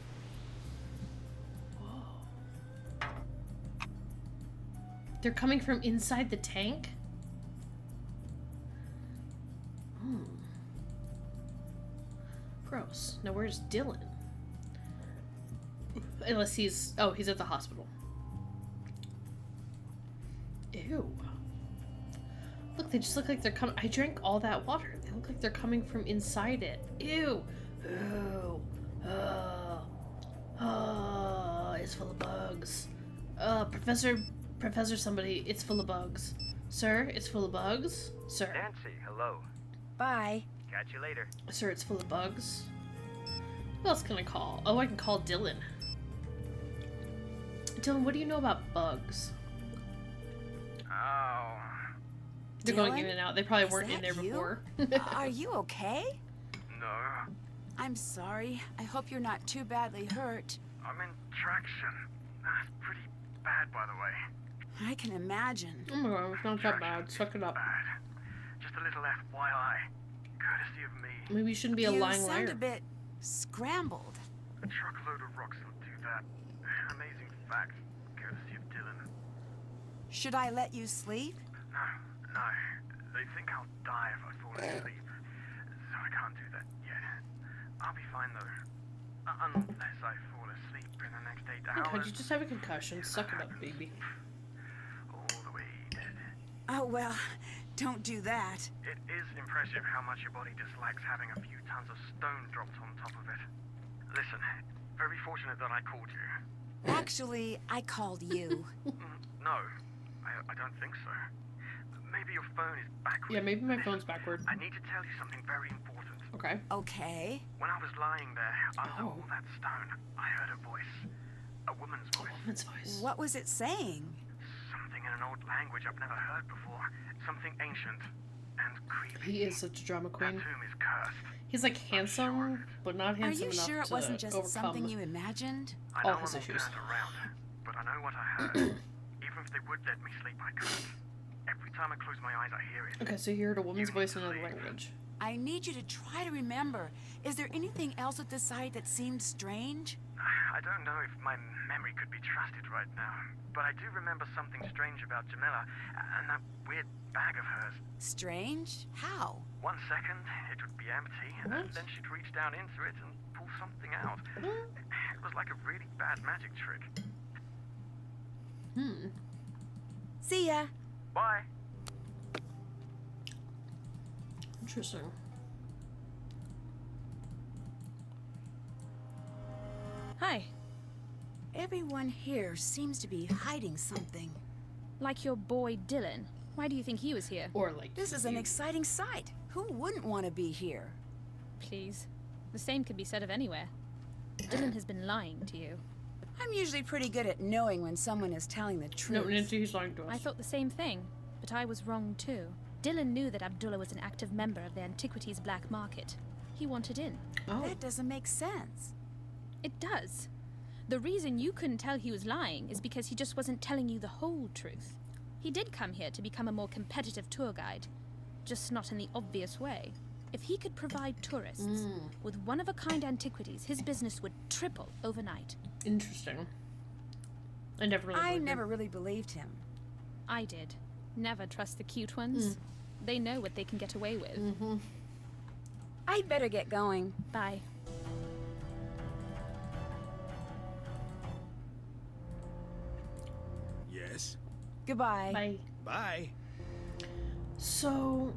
Whoa. They're coming from inside the tank? Hmm. Gross. Now where's Dylan? Unless he's... Oh, he's at the hospital. Ew. Look, they just look like they're coming... I drank all that water. They look like they're coming from inside it. Ew. Ew. Oh, it's full of bugs. Professor somebody, it's full of bugs. Sir, it's full of bugs. Sir. Nancy, hello. Bye. Catch you later. Sir, it's full of bugs. Who else can I call? Oh, I can call Dylan. Dylan, what do you know about bugs? Oh. They're going Dylan? in and out. They probably Is weren't in that there you? before. Are you okay? No. I'm sorry. I hope you're not too badly hurt. I'm in traction. That's pretty bad, by the way. I can imagine. Oh my god, it's not that bad. Suck it up. Bad. Just a little FYI. Courtesy of me. Maybe you shouldn't be a You lying sound liar. a bit scrambled. A truckload of rocks will do that. Amazing fact. Courtesy of Dylan. Should I let you sleep? No. They think I'll die if I fall asleep. So I can't do that yet. I'll be fine though. Unless I fall asleep in the next 8 Oh, God, hours. you just have a concussion. Suck it up, baby. All the way dead. Oh, well, don't do that. It is impressive how much your body dislikes having a few tons of stone dropped on top of it. Listen, very fortunate that I called you. Actually, I called you. No, I don't think so. Maybe your phone is backwards. Yeah, maybe my phone's backward. I need to tell you something very important. Okay. Okay. When I was lying there under Oh. all that stone, I heard a voice. A woman's voice. Woman's voice. What was it saying? Something in an old language I've never heard before. Something ancient and creepy. He is such a drama That queen. tomb is cursed. He's like handsome, but not Are handsome you enough sure it to wasn't just overcome. something you imagined? I all know his I'm all issues. turned around, but I know what I heard. Even if they would let me sleep, I couldn't. Every time I close my eyes, I hear it. Okay, so you heard a woman's voice in another language. I need you to try to remember. Is there anything else at the site that seemed strange? I don't know if my memory could be trusted right now, but I do remember something strange about Jamila and that weird bag of hers. Strange? How? 1 second, it would be empty, and What? then she'd reach down into it and pull something out. What? It was like a really bad magic trick. See ya. Bye. Interesting. Hi. Everyone here seems to be hiding something. Like your boy Dylan. Why do you think he was here? Or like This is an exciting site. Who wouldn't want to be here? Please. The same could be said of anywhere. Dylan has been lying to you. I'm usually pretty good at knowing when someone is telling the no, truth. Nancy, he's lying to us. I thought the same thing, but I was wrong too. Dylan knew that Abdullah was an active member of the antiquities black market. He wanted in. Oh, That doesn't make sense. It does. The reason you couldn't tell he was lying is because he just wasn't telling you the whole truth. He did come here to become a more competitive tour guide, just not in the obvious way. If he could provide tourists with one-of-a-kind antiquities, his business would triple overnight. interesting. I never really. I believed never him. really believed him. I did. Never trust the cute ones. They know what they can get away with. I'd better get going. Bye. Yes. Goodbye. Bye. Bye. So.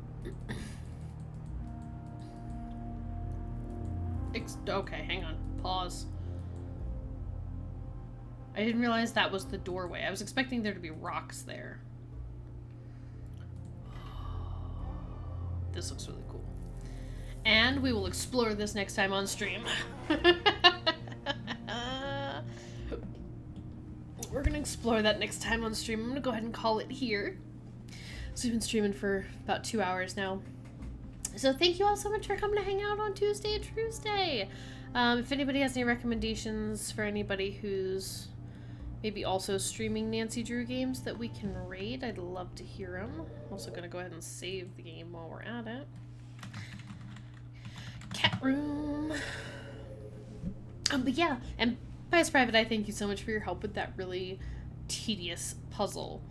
Okay, hang on. Pause. I didn't realize that was the doorway. I was expecting there to be rocks there. This looks really cool. And we will explore this next time on stream. We're gonna explore that next time on stream. I'm gonna go ahead and call it here. So we've been streaming for about 2 hours now. So thank you all so much for coming to hang out on Tuesday and Tuesday. If anybody has any recommendations for anybody who's maybe also streaming Nancy Drew games that we can raid, I'd love to hear them. I'm also going to go ahead and save the game while we're at it. Cat room. But yeah, and Bias Private, I thank you so much for your help with that really tedious puzzle.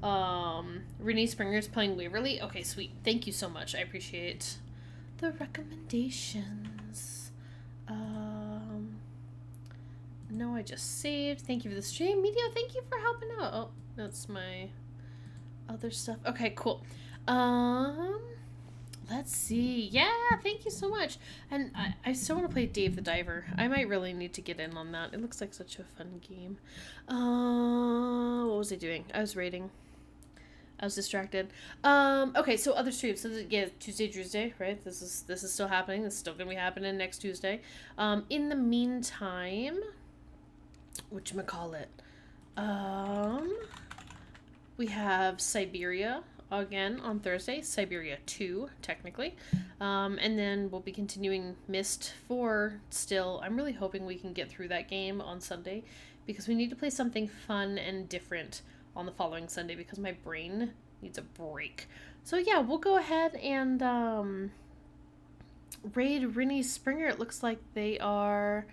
Renee Springer's playing Waverly. Okay, sweet. Thank you so much. I appreciate the recommendations. No, I just saved. Thank you for the stream. Medio, thank you for helping out. Oh, that's my other stuff. Okay, cool. Let's see. Yeah, thank you so much. And I still want to play Dave the Diver. I might really need to get in on that. It looks like such a fun game. What was I doing? I was raiding. I was distracted. Okay, so other streams. So yeah, Tuesday, right? This is still happening. This is still gonna be happening next Tuesday. In the meantime, whatchamacallit? We have Siberia again on Thursday. Siberia 2, technically. And then we'll be continuing Myst 4 still. I'm really hoping we can get through that game on Sunday because we need to play something fun and different on the following Sunday because my brain needs a break. So yeah, we'll go ahead and raid Rennie Springer. It looks like they are...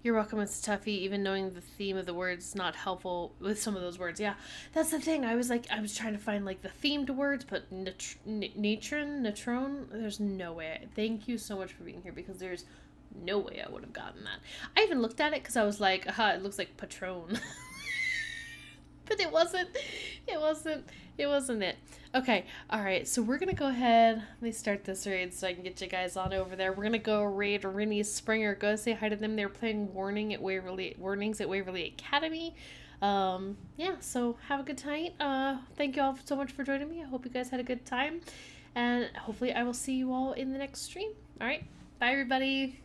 You're welcome, it's Tuffy, even knowing the theme of the words is not helpful with some of those words. Yeah, that's the thing. I was trying to find like the themed words, but Natron, there's no way. Thank you so much for being here because there's no way I would have gotten that. I even looked at it because I was like, aha, it looks like Patron. But it wasn't it. Okay, alright, so we're gonna go ahead. Let me start this raid so I can get you guys on over there. We're gonna go raid Rennie Springer. Go say hi to them. They're playing Warnings at Waverly Academy. Yeah, so have a good night. Thank you all so much for joining me. I hope you guys had a good time. And hopefully I will see you all in the next stream. Alright, bye everybody.